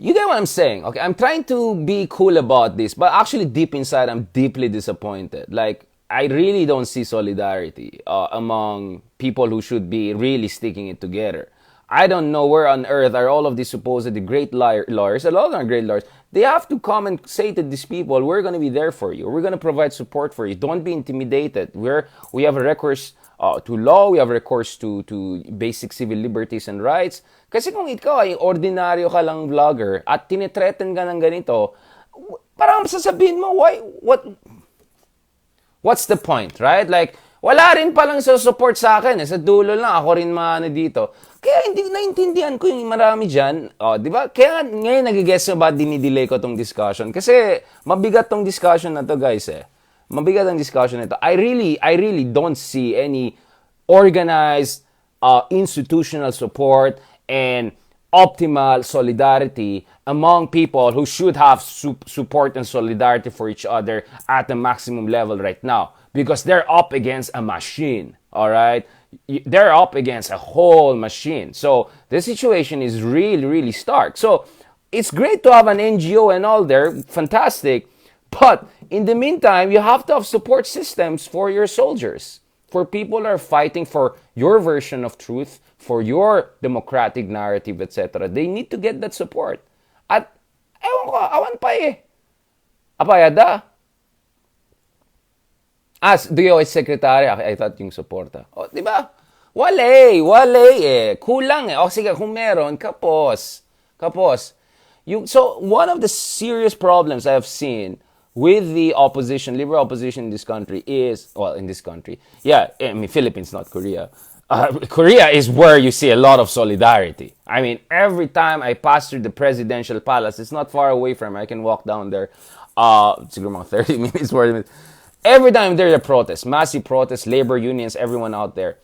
you get what I'm saying? Okay, I'm trying to be cool about this, but actually deep inside, I'm deeply disappointed. Like, I really don't see solidarity among people who should be really sticking it together. I don't know where on earth are all of these supposedly great lawyers. A lot of them are great lawyers. They have to come and say to these people, we're going to be there for you. We're going to provide support for you. Don't be intimidated. We have a recourse to law. We have recourse to basic civil liberties and rights. Kasi kung ikaw ay ordinaryo ka lang vlogger at tinitreaten ka ng ganito, parang sasabihin mo, what's the point, right? Like, wala rin palang sa support sa akin. Sa dulo lang, ako rin dito. Kaya hindi naintindihan ko yung marami dyan. Di ba? Kaya ngayon nag-guess mo ba dinidelay ko tong discussion? Kasi mabigat tong discussion na to, guys eh. Mabigat ang discussion na to. I really don't see any organized institutional support and optimal solidarity among people who should have support and solidarity for each other at the maximum level right now. Because they're up against a machine, all right? They're up against a whole machine. So the situation is really, really stark. So it's great to have an NGO and all there, fantastic. But in the meantime, you have to have support systems for your soldiers, for people who are fighting for your version of truth, for your democratic narrative, etc. They need to get that support. At ewan ko, awan pa eh. Apayada. DOH secretary, I thought yung suporta. Di ba? Wale eh. Kulang eh. Sige, kung meron, kapos. So, one of the serious problems I have seen with the opposition, liberal opposition in this country is, Philippines, not Korea. Korea is where you see a lot of solidarity. I mean, every time I pass through the presidential palace, it's not far away from me. I can walk down there. Siguro mga 30 minutes, 40 minutes. Every time there's a protest, massive protest, labor unions, everyone out there,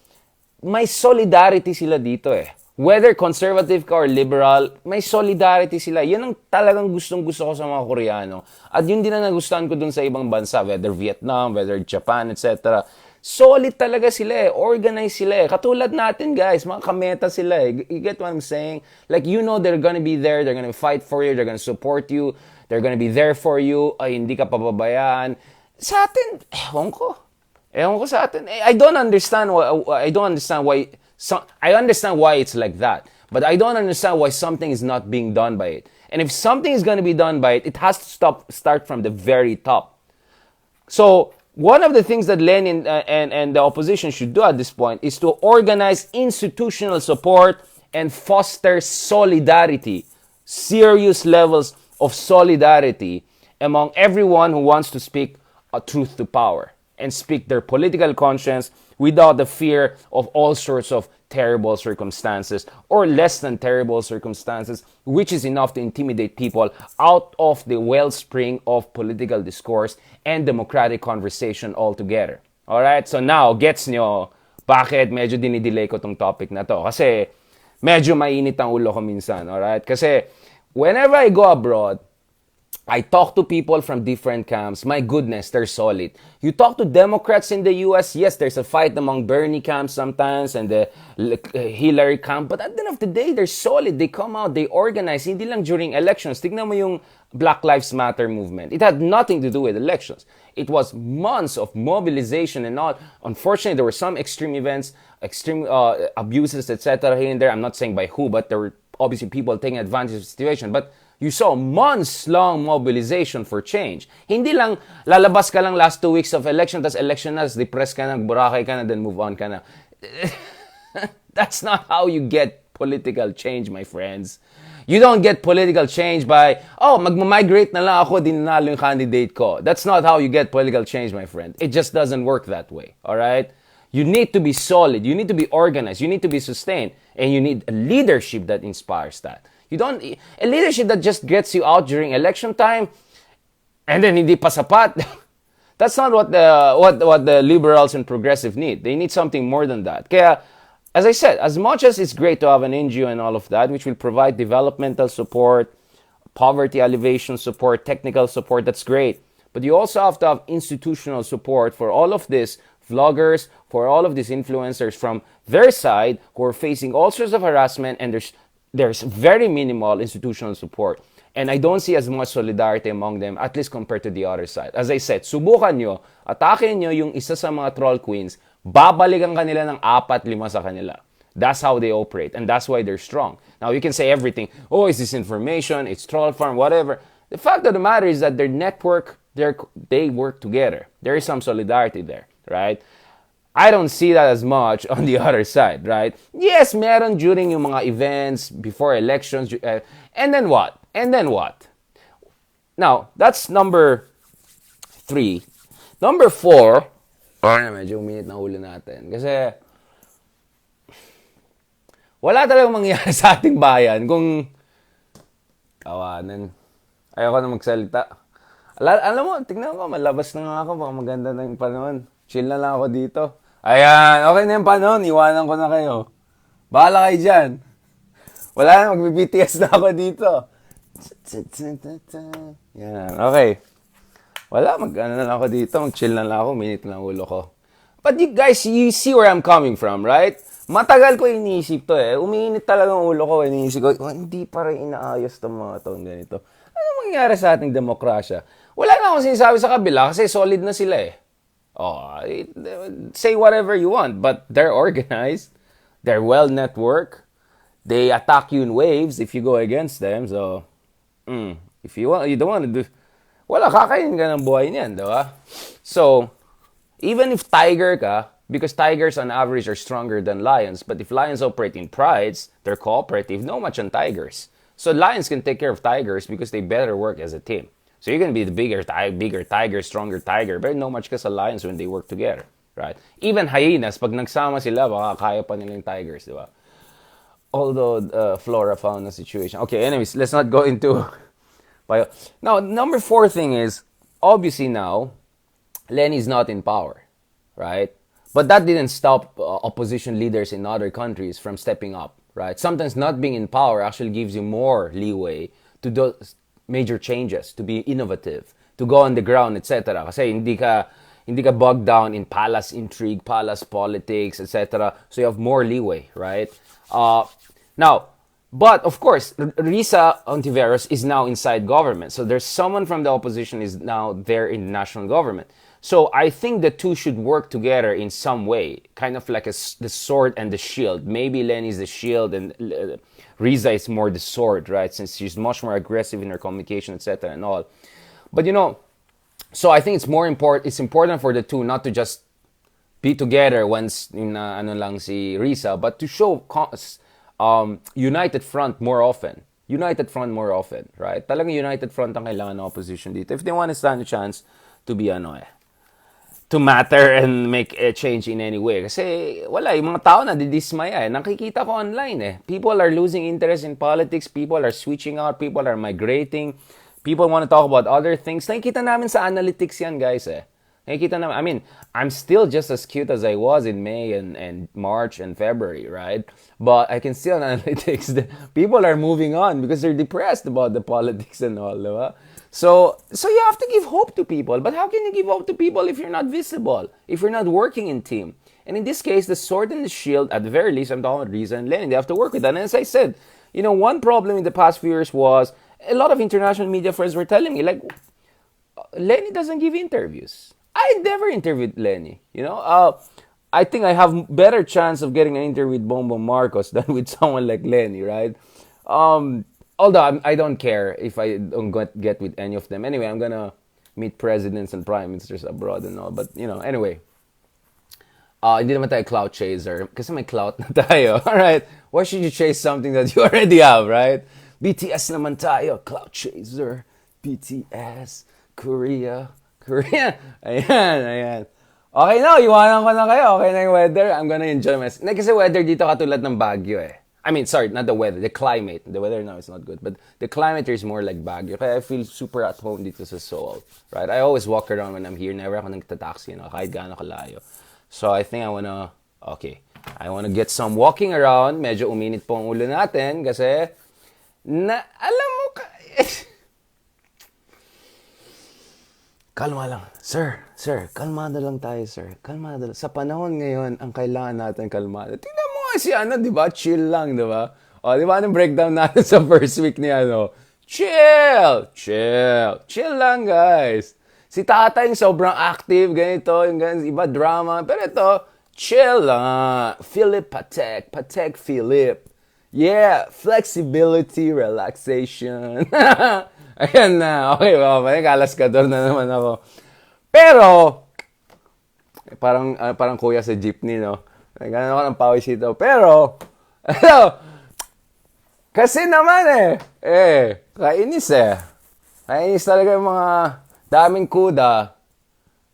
may solidarity sila dito eh. Whether conservative ka or liberal, may solidarity sila. Yan ang talagang gustong-gusto ko sa mga Koreano. At yun din ang nagustuhan ko dun sa ibang bansa, whether Vietnam, whether Japan, etc. Solid talaga sila eh. Organized sila eh. Katulad natin, guys. Mga kameta sila eh. You get what I'm saying? Like, you know they're gonna be there. They're gonna fight for you. They're gonna support you. They're gonna be there for you. Ay, hindi ka pababayaan. Sa atin, ewan ko. Ewan ko sa atin. I don't understand why, I understand why it's like that. But I don't understand why something is not being done by it. And if something is going to be done by it, it has to start from the very top. So one of the things that Lenin and the opposition should do at this point is to organize institutional support and foster solidarity, serious levels of solidarity among everyone who wants to speak a truth to power and speak their political conscience without the fear of all sorts of terrible circumstances or less than terrible circumstances, which is enough to intimidate people out of the wellspring of political discourse and democratic conversation altogether. Alright? So now, gets nyo bakit medyo dinidelay ko tong topic na to. Kasi medyo mainit ang ulo ko minsan. Alright? Kasi whenever I go abroad, I talk to people from different camps. My goodness, they're solid. You talk to Democrats in the US, yes, there's a fight among Bernie camps sometimes and the Hillary camp. But at the end of the day, they're solid. They come out, they organize. Hindi lang during elections. Tignan mo yung Black Lives Matter movement. It had nothing to do with elections. It was months of mobilization and all. Unfortunately, there were some extreme events, extreme abuses, etc. here and there. I'm not saying by who, but there were obviously people taking advantage of the situation. But you saw months-long mobilization for change. Hindi lang, lalabas ka lang last 2 weeks of election, tas election na, depressed ka na, burakay ka na, then move on ka na. That's not how you get political change, my friends. You don't get political change by, magmamigrate na lang ako, di nanalo yung candidate ko. That's not how you get political change, my friend. It just doesn't work that way, alright? You need to be solid, you need to be organized, you need to be sustained, and you need a leadership that inspires that. You don't, a leadership that just gets you out during election time and then hindi pa sapat. That's not what the liberals and progressive need. They need something more than that. Kaya, as I said, as much as it's great to have an NGO and all of that, which will provide developmental support, poverty alleviation support, technical support, that's great. But you also have to have institutional support for all of these vloggers, for all of these influencers from their side who are facing all sorts of harassment, and there's very minimal institutional support. And I don't see as much solidarity among them, at least compared to the other side. As I said, subukan nyo, atakin nyo yung isa sa mga troll queens, babalikan kanila ng 4-5 sa kanila. That's how they operate, and that's why they're strong. Now, you can say everything, it's disinformation, it's troll farm, whatever. The fact of the matter is that their network, they work together. There is some solidarity there, right? I don't see that as much on the other side, right? Yes, meron during yung mga events, before elections, and then what? And then what? Now, that's number 3. Number 4, medyo uminit na ulo natin. Kasi, wala talagang mangyayari sa ating bayan kung kawanan. Ayoko na magsalita. Alam mo, tignan ko, malabas na nga ako, baka maganda na yung panahon. Chill na lang ako dito. Ayan, okay na yung panahon, iwanan ko na kayo. Bahala kayo dyan. Wala na, mag-BTS na ako dito. Yan, okay. Wala, mag-ano na lang ako dito, mag-chill na lang ako, minute na ulo ko. But you guys, you see where I'm coming from, right? Matagal ko iniisip to eh. Umiinit talaga ang ulo ko, iniisip ko, hindi pa rin inaayos itong mga taon ganito. Ano mangyayari sa ating demokrasya? Wala na akong sinasabi sa kabila kasi solid na sila eh. Say whatever you want, but they're organized, they're well networked, they attack you in waves if you go against them. So, if you don't want to do, wala, kakainin ka ng buhay niyan, diba? So, even if tiger ka, because tigers on average are stronger than lions, but if lions operate in prides, they're cooperative, no much on tigers. So lions can take care of tigers because they better work as a team. So you're going to be the bigger tiger, stronger tiger, but no much ka sa lions when they work together, right? Even hyenas, pag nagsama sila, baka kaya pa nila yung tigers, di ba? Although, flora, fauna situation. Okay, anyways, let's not go into bio. Now, number 4 thing is, obviously now, Leni's not in power, right? But that didn't stop opposition leaders in other countries from stepping up, right? Sometimes not being in power actually gives you more leeway to do major changes, to be innovative, to go on the ground, etc. Kasi hindi ka bogged down in palace intrigue, palace politics, etc. So you have more leeway, right? Now, but of course, Risa Ontiveros is now inside government. So there's someone from the opposition is now there in the national government. So I think the two should work together in some way, kind of like the sword and the shield. Maybe Leni's the shield and Risa is more the sword, right? Since she's much more aggressive in her communication, etc. and all. But so I think it's more important. It's important for the two not to just be together once in ano lang si Risa, but to show united front more often. United front more often, right? Talagang united front ang kailangan ng opposition dito. If they want to stand a chance to be to matter and make a change in any way. Kasi wala, yung mga tao na didismaya Nakikita ko online People are losing interest in politics. People are switching out. People are migrating. People want to talk about other things. Nakikita namin sa analytics yan, guys Nakikita namin. I mean, I'm still just as cute as I was in May and March and February, right? But I can see on analytics that people are moving on because they're depressed about the politics and all, diba? So you have to give hope to people. But how can you give hope to people if you're not visible? If you're not working in team? And in this case, the sword and the shield, at the very least, I'm talking about Risa and Leni, they have to work with that. And as I said, one problem in the past few years was a lot of international media friends were telling me, like, Leni doesn't give interviews. I never interviewed Leni. I think I have better chance of getting an interview with Bongbong Marcos than with someone like Leni, right? Although I don't care if I don't get with any of them. Anyway, I'm gonna meet presidents and prime ministers abroad and all. But, anyway. Hindi naman tayo clout chaser. Kasi may clout na tayo. Alright? Why should you chase something that you already have, right? BTS naman tayo. Clout chaser. BTS. Korea. Ayan. Okay na, iwanan ko na kayo. Okay na yung weather. I'm gonna enjoy myself. Kasi weather dito katulad ng Baguio I mean, sorry, not the weather, the climate. The weather now is not good, but the climate here is more like Baguio. Kaya I feel super at home dito sa Seoul, right? I always walk around when I'm here. Never ako nagtataxi, kahit gaano kalayo. So I think I wanna get some walking around. Medyo uminit po ang ulo natin kasi, alam mo kalma lang. Sir, kalmado lang tayo, sir. Kalmado lang. Sa panahon ngayon, ang kailangan natin kalmado. Tingnan mo nga si di ba? Chill lang, di ba? O, di ba anong breakdown natin sa first week ni Chill lang, guys. Si tatay yung sobrang active, ganito, yung ganito, iba drama. Pero ito, chill lang. Philip Patek Philip. Yeah, flexibility, relaxation. Ayan na. Okay, kalaskador na naman ako. Pero, parang kuya sa jeepney, no? Gano'n ako ng pawis ito. Pero, kasi naman kainis Kainis talaga yung mga daming kuda.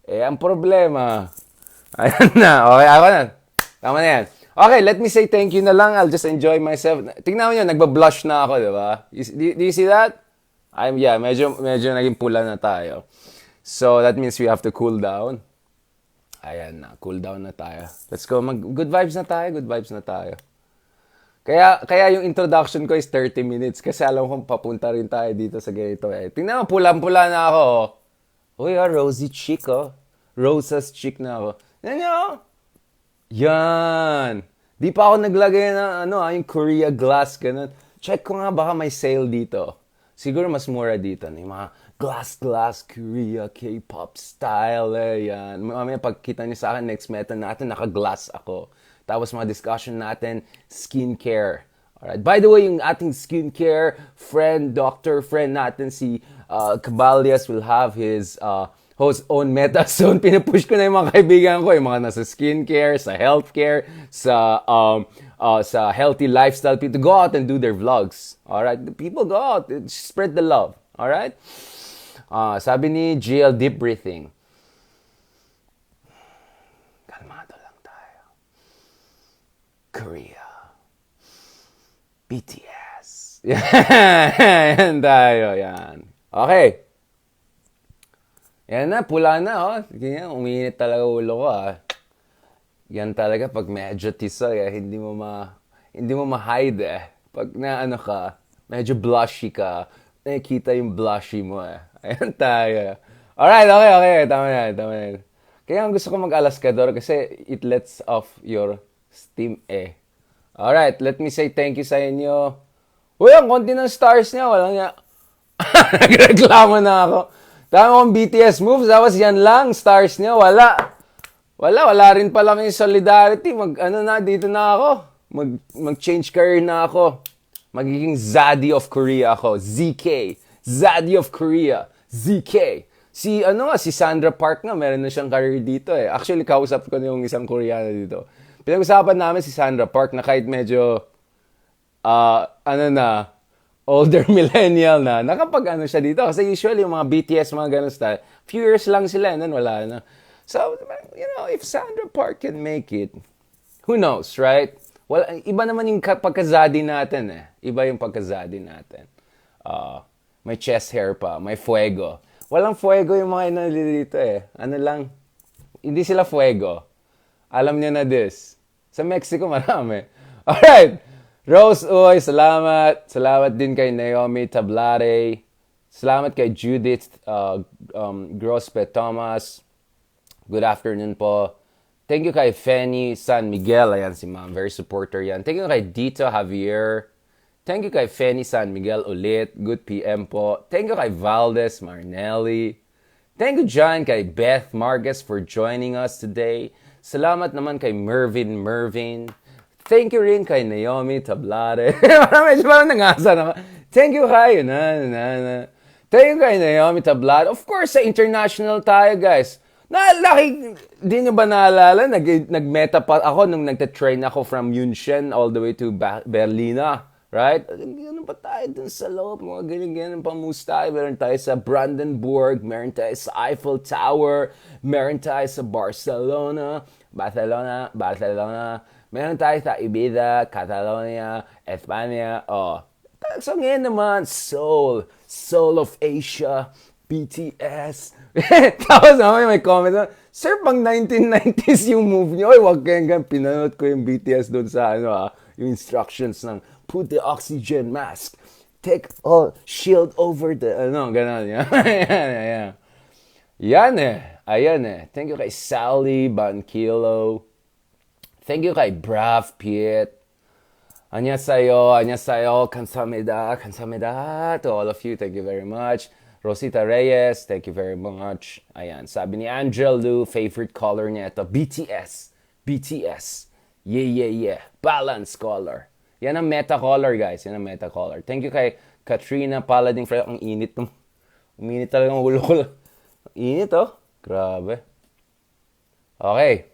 Ang problema. Ayan na. Okay, ako na. Tama na yan. Okay, let me say thank you na lang. I'll just enjoy myself. Tingnan mo yun, nagbablush na ako, di ba? Do you see that? Medyo naging pula na tayo. So, that means we have to cool down. Ayan na, cool down na tayo. Let's go. Good vibes na tayo. Kaya yung introduction ko is 30 minutes kasi alam kong papunta rin tayo dito sa ganito Tingnan mo, pulang-pula na ako. Uy, rosy chick, Rosa's chick na ako. Yan. Di pa ako naglagay na, yung Korea glass, ganun. Check ko nga, baka may sale dito. Siguro mas mura dito. Yung mga glass, Korea, K-pop style. Yan. Mamaya pagkita niyo sa akin, next meta natin, naka-glass ako. Tapos mga discussion natin, skincare. Alright. By the way, yung ating skincare doctor friend natin, si Cabalias will have his own meta soon. Pinupush ko na yung mga kaibigan ko, yung mga nasa skincare, sa healthcare, sa healthy lifestyle, to go out and do their vlogs. Alright? People go out, spread the love. Alright? Sabi ni GL, deep breathing. Kalmado lang tayo. Korea. BTS. Yan tayo, yan. Okay. Yan na, pula na, Ganyan, uminit talaga ulo ko, Yan talaga pag medyo tisoy, hindi mo ma-hide, Pag ka, medyo blushy ka, nakikita yung blushy mo, Ayan tayo. Alright, okay. Tama na yan. Kaya gusto ko mag-alaskador kasi it lets off your steam, Alright, let me say thank you sa inyo. Uy, ang konti ng stars niya, walang niya. Nagreklamo na ako. Dami akong BTS moves, tapos yan lang, stars niya, wala. Wala rin pala may solidarity. Dito na ako. Mag-change career na ako. Magiging Zaddy of Korea ako. ZK. Zaddy of Korea. ZK. Si Sandra Park nga, meron na siyang career dito eh. Actually, kausap ko na yung isang Koreana dito. Pinag-usapan namin si Sandra Park na kahit medyo, older millennial na, nakapag siya dito. Kasi usually, yung mga BTS, mga ganun style, few years lang sila, and then wala na. So, if Sandra Park can make it, who knows, right? Well, iba naman yung pagkazadi natin eh. Iba yung pagkazadi natin. May chest hair pa, may fuego. Walang fuego yung mga inalilito eh. Hindi sila fuego. Alam niyo na this. Sa Mexico, marami. Alright! Rose Uy, salamat. Salamat din kay Naomi Tablare. Salamat kay Judith Grospe Thomas. Good afternoon po. Thank you kay Fanny San Miguel. Ayan si ma'am. Very supporter yan. Thank you kay Dito Javier. Thank you kay Fanny San Miguel ulit. Good PM po. Thank you kay Valdez Marnelli. Thank you dyan kay Beth Marquez for joining us today. Salamat naman kay Mervin. Thank you rin kay Naomi Tablare. Medyo parang nangasa naman. Thank you kay Thank you kay Naomi Tablare. Of course, sa international tayo, guys. Di nyo ba naalala? Nag-meta pa ako nung nagta-train ako from München all the way to Berlina. Right? Ganun pa tayo dun sa loob. Mga ganyan-ganyan pa moves tayo. Meron tayo sa Brandenburg. Meron tayo sa Eiffel Tower. Meron tayo sa Barcelona. Meron tayo sa Ibiza, Catalonia, Espanya. So ngayon naman, Soul of Asia, BTS. Tapos naman may comment na, Sir, pang 1990s yung move nyo. Ay, wag kayong pinanood ko yung BTS doon sa yung instructions ng put the oxygen mask. Take shield over the, gano'n. Yan eh. Ayan eh. Thank you kay Sally Banquilo. Thank you kay Brav Piet. Annyeonghaseyo, kamsahamnida. To all of you, thank you very much. Rosita Reyes, thank you very much. Ayan, sabi ni Angel Lu, favorite color niya ito, BTS. Yeah. Balance color. Yan ang meta color, guys. Thank you kay Katrina Paladin. Ang init. Uminit talaga ang ulo ko. Init, Grabe. Okay.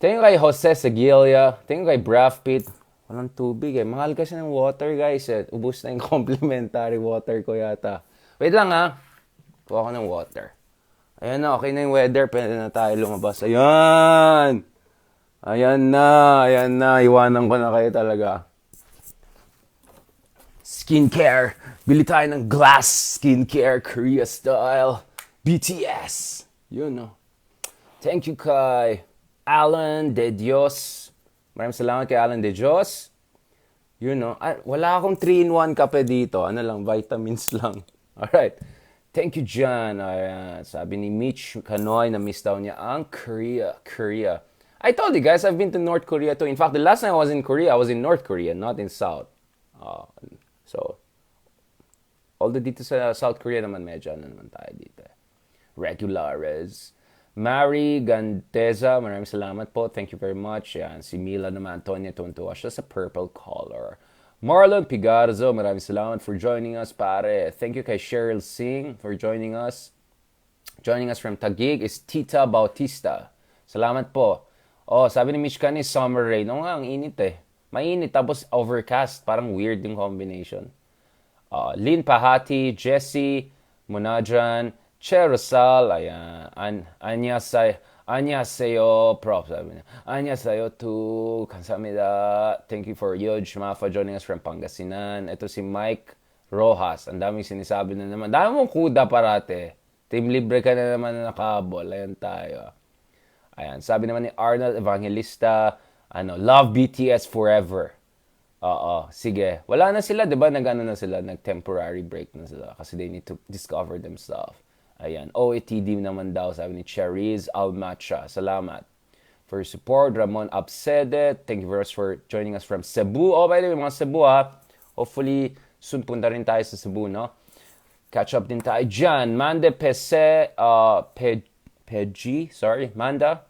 Thank you kay Jose Seguilia. Thank you kay Brav Pitt. Walang tubig eh. Mahal kasi ng water, guys. Ubus na yung complimentary water ko yata. Wait lang Kuha ko ng water. Ayan na, okay na yung weather. Pwede na tayo lumabas. Ayan na. Iwanan ko na kayo talaga. Skincare. Bili tayo ng glass skincare, Korea style. BTS. Yun, Thank you kay Alan De Dios. Maraming salamat kay Alan De Dios. Wala akong 3-in-1 kape dito. Vitamins lang. Alright. Thank you, John. Sabi ni Mitch Kanoy na miss daw niya ang Korea. I told you guys, I've been to North Korea too. In fact, the last time I was in Korea, I was in North Korea, not in South. Although dito sa South Korea naman, medyo naman tayo dito. Regulares. Mary Ganteza, maraming salamat po. Thank you very much. Yan, si Mila naman, Antonia Tuntua siya sa purple color. Marlon Pigarzo, maraming salamat for joining us, pare. Thank you kay Cheryl Singh for joining us. Joining us from Taguig is Tita Bautista. Salamat po. Sabi ni Mitch Kani, summer rain. Ang init eh. Mainit tapos overcast. Parang weird yung combination. Lynn Pahati, Jessie, Munajan, Cherosal, ayan, Annyeonghaseyo, props, sabi niya. Annyeonghaseyo to, kamsahamnida. Thank you for Yuj Mafa joining us from Pangasinan. Ito si Mike Rojas. Ang daming sinisabi na naman. Dami mong kuda parate. Team libre ka na naman na nakabol. Ayan tayo. Ayan, sabi naman ni Arnold Evangelista, love BTS forever. Sige. Wala na sila, di ba? Nag-temporary break na sila kasi they need to discover themselves. Ayan. OATD naman daw, sabi ni Cheriz Almacha. Salamat for support. Ramon Absede, thank you very much for joining us from Cebu. By the way, mga Cebu Hopefully, soon punta rin tayo sa Cebu, no? Catch up din tayo dyan. Manda Pese, Manda,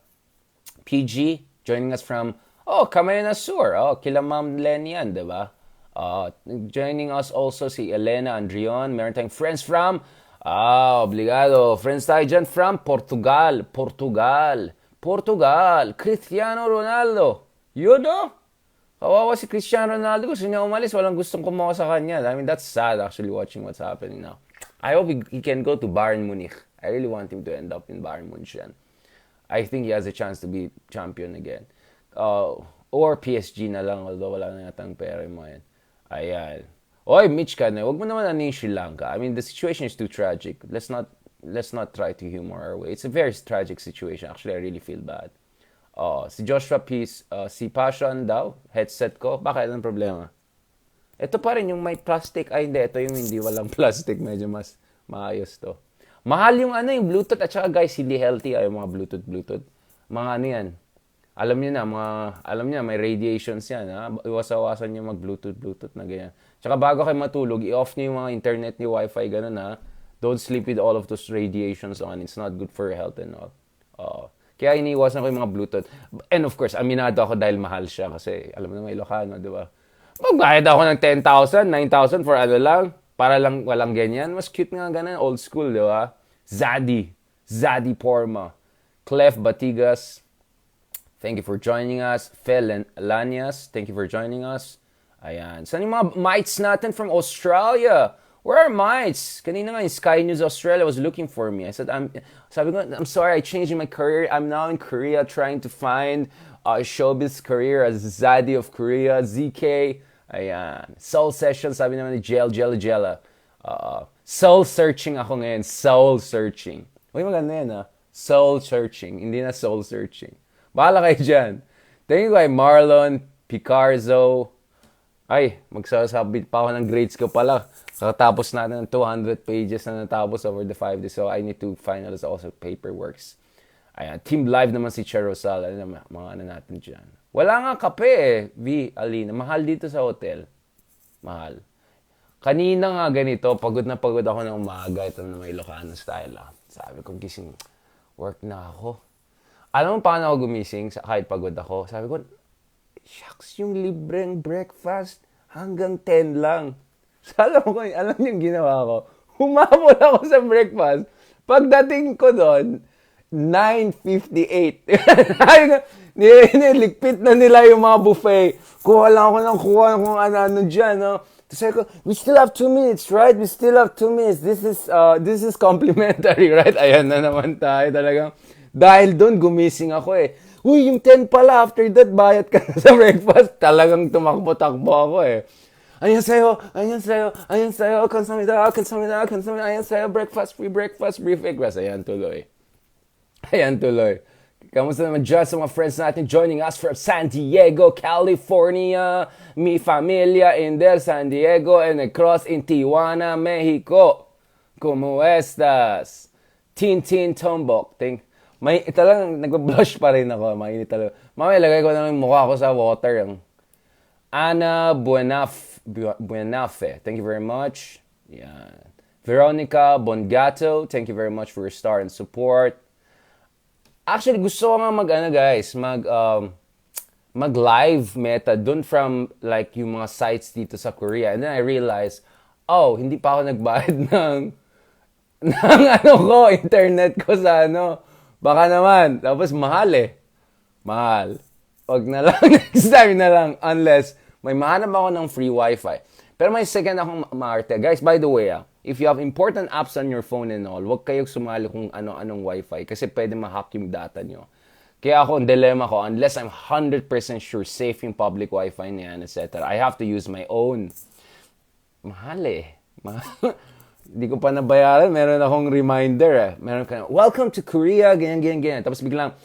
PG, joining us from, Camarines Sur. Kila Ma'am Leni yan, diba? Joining us also si Elena Andrion. Meron tayong friends from, obligado. Friends tayo dyan from Portugal. Cristiano Ronaldo. Yun, no? Kawawa si Cristiano Ronaldo. Gusto niya umalis. Walang gustong kumuha sa kanya. I mean, that's sad actually watching what's happening now. I hope he can go to Bayern Munich. I really want him to end up in Bayern Munich. I think he has a chance to be champion again. Or PSG na lang, although wala na yatang pera mo yan. Ayan. Oy, Mitch ka na. Huwag mo naman ano yung Sri Lanka. I mean, the situation is too tragic. Let's not try to humor our way. It's a very tragic situation. Actually, I really feel bad. Si Joshua Peace, si Passion daw, headset ko. Bakit? Anong problema? Ito pa rin yung may plastic. Ay, hindi. Ito yung hindi walang plastic. Medyo mas maayos to. Mahal yung yung Bluetooth. At saka guys, hindi healthy yung mga Bluetooth. Mga ano yan. Alam niyo na, may radiations yan. Ha? Iwas-awasan niyo mag-Bluetooth na ganyan. Tsaka bago kayo matulog, i-off niyo yung mga internet ni Wi-Fi, ganun ha. Don't sleep with all of those radiations on. It's not good for your health and all. Kaya iniiwasan ko yung mga Bluetooth. And of course, aminado ako dahil mahal siya kasi alam mo na may Ilocano, di ba? Magbayad ako ng 10,000, 9,000 for ano lang, para lang walang ganyan. Mas cute nga ganun, old school, di ba? Zaddy Porma, Clef Batigas, thank you for joining us. Fel Lanias, thank you for joining us. Ayan. Saan yung mga mites natin from Australia? Where are mites? Kanina nga yung Sky News Australia was looking for me. I said, I'm sorry, I changed my career. I'm now in Korea trying to find a showbiz career as Zaddy of Korea, ZK. Ayan. Soul Session, sabi naman ni Jella. Soul searching ako ngayon. Soul searching. Uy, maganda yan ha. Soul searching. Hindi na soul searching. Bahala kayo dyan. Thank you kay Marlon, Picarzo. Ay, magsasabit pa ako ng grades ko pala. Kakatapos natin ng 200 pages na natapos over the 5 days. So, I need to finalize also paperworks. Ayan. Team Live naman si Cherosal. Mga ano natin dyan. Wala nga kape Alina. Mahal dito sa hotel. Mahal. Kanina nga ganito, pagod na pagod ako ng umaga. Ito na may Ilocano style Sabi ko, gising, work na ako. Alam mo paano ako gumising kahit pagod ako? Sabi ko, shucks, yung libreng breakfast hanggang 10 lang. So, alam yung ginawa ko? Humabol ako sa breakfast. Pagdating ko doon, 9:58. Niligpit na nila yung mga buffet. Kuha lang ako ng kung ano dyan, no? Tapos we still have 2 minutes, right? We still have 2 minutes. This is complimentary, right? Ayan na naman tayo talagang. Dahil doon, gumising ako Uy, yung 10 pala, after that, bayad ka na sa breakfast. Talagang tumakbo-takbo ako Ayan sa'yo, konsamida, ayan sa'yo, breakfast, free breakfast. Ayan tuloy. Kamusta naman dyan sa mga friends natin joining us from San Diego, California, mi familia in there, San Diego, and across in Tijuana, Mexico. ¿Cómo estas? Tintin Tombok. May talagang nag-blush pa rin ako. Mainit talaga. Mamaya lagay ko na yung mukha ko sa water. Ana Buenafe. Thank you very much. Yeah. Veronica Bongato. Thank you very much for your star and support. Actually, gusto ko nga mag-live meta dun from like yung mga sites dito sa Korea. And then I realized, hindi pa ako nagbayad ng internet ko sa Baka naman. Tapos mahal Mahal. Wag na lang. Next time na lang. Unless may mahanap ako ng free wifi. Pero may second akong maarte. Guys, by the way, if you have important apps on your phone and all, wag kayong sumali kung ano-anong wifi kasi pwede ma-hack yung data nyo. Kaya ako, ang dilemma ko, unless I'm 100% sure safe yung public wifi na yan, etc., I have to use my own. Mahal Hindi ko pa nabayaran. Meron akong reminder Meron ka, welcome to Korea, ganyan. Tapos biglang,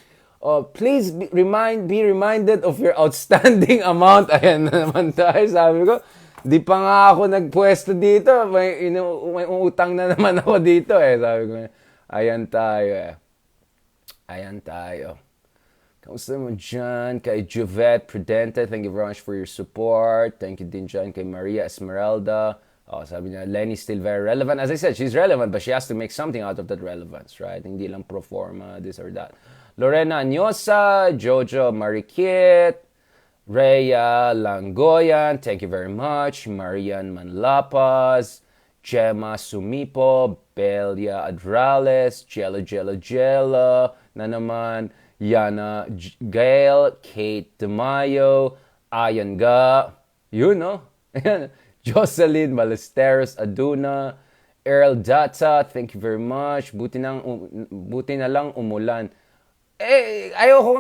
please be reminded of your outstanding amount. Ayan na naman tayo. Sabi ko, di pa nga ako nagpwesto dito. May utang na naman ako dito Sabi ko, ayan tayo. Kamusta mo dyan? Kay Juvette Prudente, thank you very much for your support. Thank you din dyan kay Maria Esmeralda. Oh, sabi niya, Lenny's still very relevant. As I said, she's relevant, but she has to make something out of that relevance, right? Hindi lang pro forma, this or that. Lorena Anyosa, Jojo Marikit, Rhea Langoyan, thank you very much. Marian Manlapas, Gemma Sumipo, Belia Adrales, Jella na naman, Yana Gail, Kate Demayo, Ayan Ga, yun no? Jocelyn Ballesteros Aduna, Earl Data, thank you very much. Buti na lang umulan.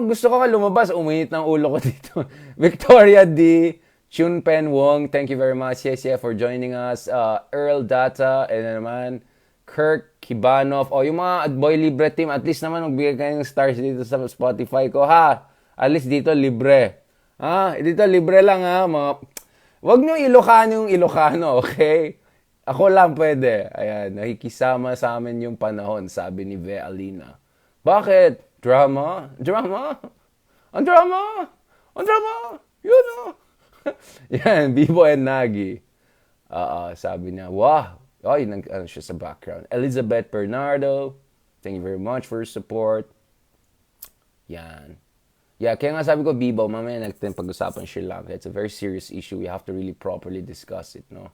Gusto ko nga lumabas, uminit ng ulo ko dito. Victoria D, Chun Pen Wong, thank you very much. Yes, for joining us. Earl Data, and naman, Kirk Kibanov. Yung mga Boy Libre team, at least naman magbigay kayo ng stars dito sa Spotify ko, ha? At least dito libre. Dito libre lang, ha? Wag nyo Ilocano yung Ilocano, okay? Ako lang pwede. Ayan, nakikisama sa amin yung panahon, sabi ni Ve Alina. Bakit? Drama? Ang drama? You know? Yan, Bibo and Nagi. Sabi niya, wow. Ano siya sa background. Elizabeth Bernardo, thank you very much for your support. Yan. Yeah, kaya nga sabi ko, Bibo, mamaya natin pag-usapan Sri Lanka. It's a very serious issue. We have to really properly discuss it, no?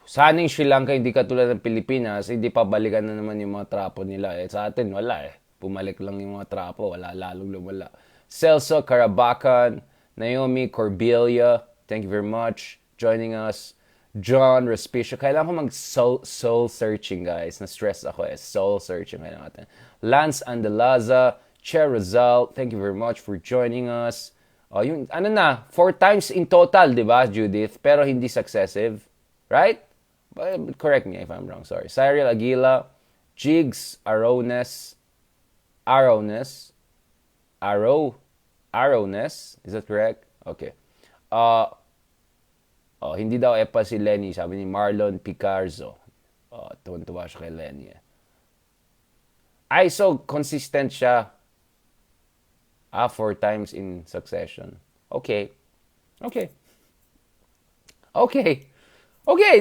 Sana yung Sri Lanka hindi katulad ng Pilipinas, hindi pa balikan na naman yung mga trapo nila. Sa atin, wala eh. Pumalik lang yung mga trapo, wala, lalong lumala. Celso Carabacan, Naomi Corbelia, thank you very much. Joining us. John Respicio. Kailangan ko mag-soul searching, guys. Na-stress ako eh. Soul searching kailangan natin. Lance Andalaza, Che Rizal, thank you very much for joining us. 4 times in total, di ba, Judith? Pero hindi successive. Right? Correct me if I'm wrong, sorry. Cyril Aguila, Jigs Arones, is that correct? Okay. Hindi daw epa si Leni, sabi ni Marlon Picarzo. Tuwan-tuwa siya kay Leni. So consistent siya. 4 times in succession. Okay,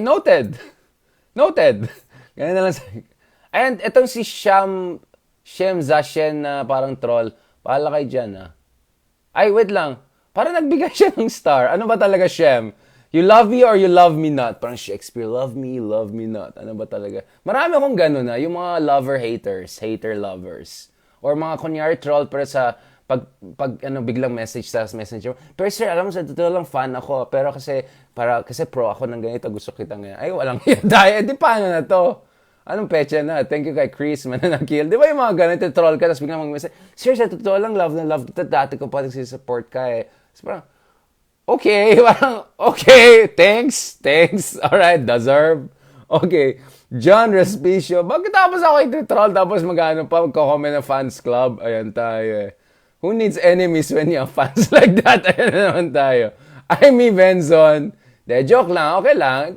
noted. Ganyan na lang sa... And etong si Shem Zashen na parang troll. Pahala kayo dyan, ha? Wait lang. Parang nagbigay siya ng star. Ano ba talaga, Shem? You love me or you love me not? Parang Shakespeare, love me not. Ano ba talaga? Marami akong ganun, ha? Yung mga hater lovers. Or mga kunyari troll pero sa... Pag biglang message sa messenger. Pero sir, alam mo sa totoo lang fan ako. Pero kasi pro ako ng ganito, gusto kita ngayon. Walang dahil. Di paano na to? Anong pecha na? Thank you kay Chris, mananakil. Di ba yung mga ganito, troll ka, tapos biglang mag-message, sir, sa totoo lang, love na love kita. Dati ko pa nagsisupport ka eh. So, parang, okay, thanks. Alright, deserve. Okay, John Respicio. Bakit tapos ako iti-troll, tapos magko-comment ng fans club? Ayan tayo eh. Who needs enemies when you have fans like that? Ayan na naman tayo. Amy Benzon. Joke lang, okay lang.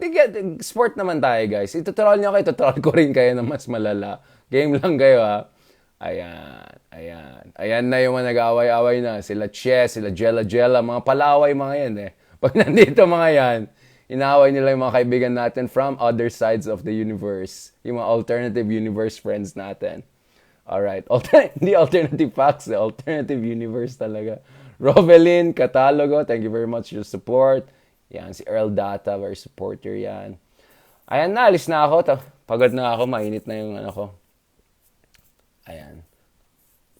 Sport naman tayo, guys. Itutroll nyo kayo, itutroll ko rin kayo na mas malala. Game lang kayo, ha? Ayan na yung mga nag-away-away na. Sila Che, sila Jella. Mga palaway mga yan, eh. Pag nandito mga yan, inaaway nila yung mga kaibigan natin from other sides of the universe. Yung mga alternative universe friends natin. Alright. Hindi alternative facts, alternative universe talaga. Rovelyn Catalogo, thank you very much for your support. Yan, si Earl Data, very supporter yan. Ayan na, alis na ako. Pagod na ako, mainit na yung ko. Ayan.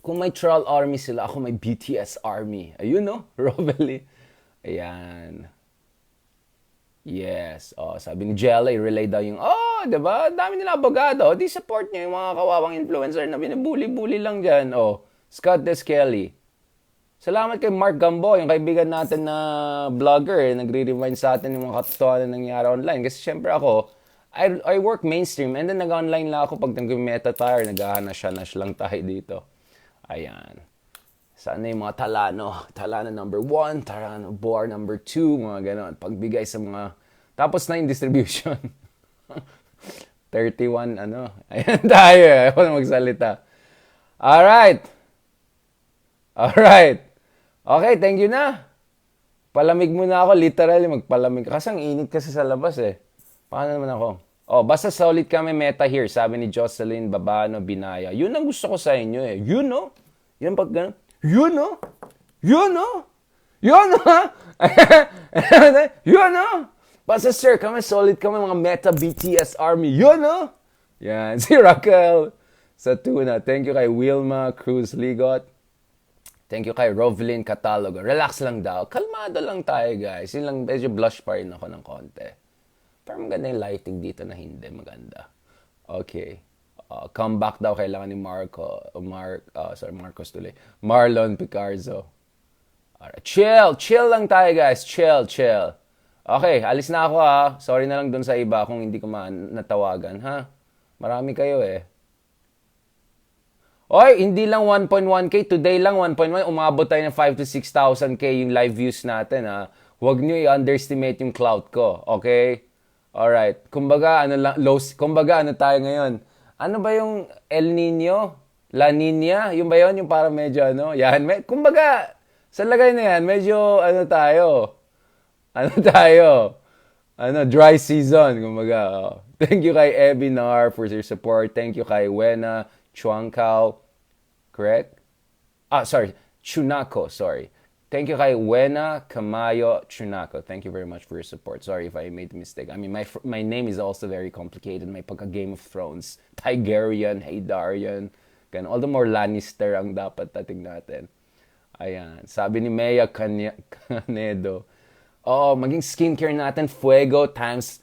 Kung may troll army sila, ako may BTS army. Ayun, no? Rovelyn. Ayan. Yes. Sabi ni Jella, i-relay daw yung, diba? Dami nila abogado. Di support niya yung mga kawawang influencer na binubuli-buli lang dyan. Scott Deskelly. Salamat kay Mark Gambo, yung kaibigan natin na vlogger. Nagre-remind sa atin yung mga katotohanan na nangyari online. Kasi syempre ako, I work mainstream and then nag-online lang ako pag nag-meta tayo, nag-hanash lang tayo dito. Ayan. Sana yung mga Talano number 1, Talano bar number 2, mga ganon. Pagbigay sa mga... Tapos na yung distribution. 31, Ayan tayo. Ayaw na magsalita. Alright. Okay, thank you na. Palamig muna ako, literally magpalamig. Kasi ang init kasi sa labas eh. Paano naman ako? Oh, basta solid kami meta here, sabi ni Jocelyn Babano Binaya. Yun ang gusto ko sa inyo eh. You know? Yan pag ganun. You know? You know? You know? You know? Basta sir, kami solid kami mga meta BTS army. You know? Yan. Si Raquel sa tuna. Thank you kay Wilma Cruz Ligot. Thank you kay Rovelyn Catalogo. Relax lang daw. Kalmado lang tayo, guys. Yun lang, medyo blush pa rin ako ng konti. Pero maganda yung lighting dito na hindi. Maganda. Okay. Comeback daw kailangan ni Marcos tuloy. Marlon Picarzo. Alright. Chill lang tayo, guys. Chill. Okay, alis na ako ha. Sorry na lang dun sa iba kung hindi ko natawagan, ha? Marami kayo eh. Oy, hindi lang 1.1k. Today lang 1.1. Umabot tayo ng 5 to 6,000k yung live views natin, ha? Huwag nyo i-underestimate yung clout ko, okay? Alright. Kumbaga, ano tayo ngayon? Ano ba yung El Nino? La Nina? Yung ba yun? Yung para medyo Yan. Kumbaga, sa lagay na yan, medyo tayo? Dry season. Kumbaga, Thank you kay Ebinar for your support. Thank you kay Wena Chuangkao. Correct? Chunako, sorry. Thank you kay Wena Kamayo Chunako. Thank you very much for your support. Sorry if I made a mistake. I mean, my name is also very complicated. May pagka Game of Thrones. Tigerian, Haydarian. All the more Lannister ang dapat tating natin. Ayan. Sabi ni Mea Canedo. Maging skincare natin, Fuego times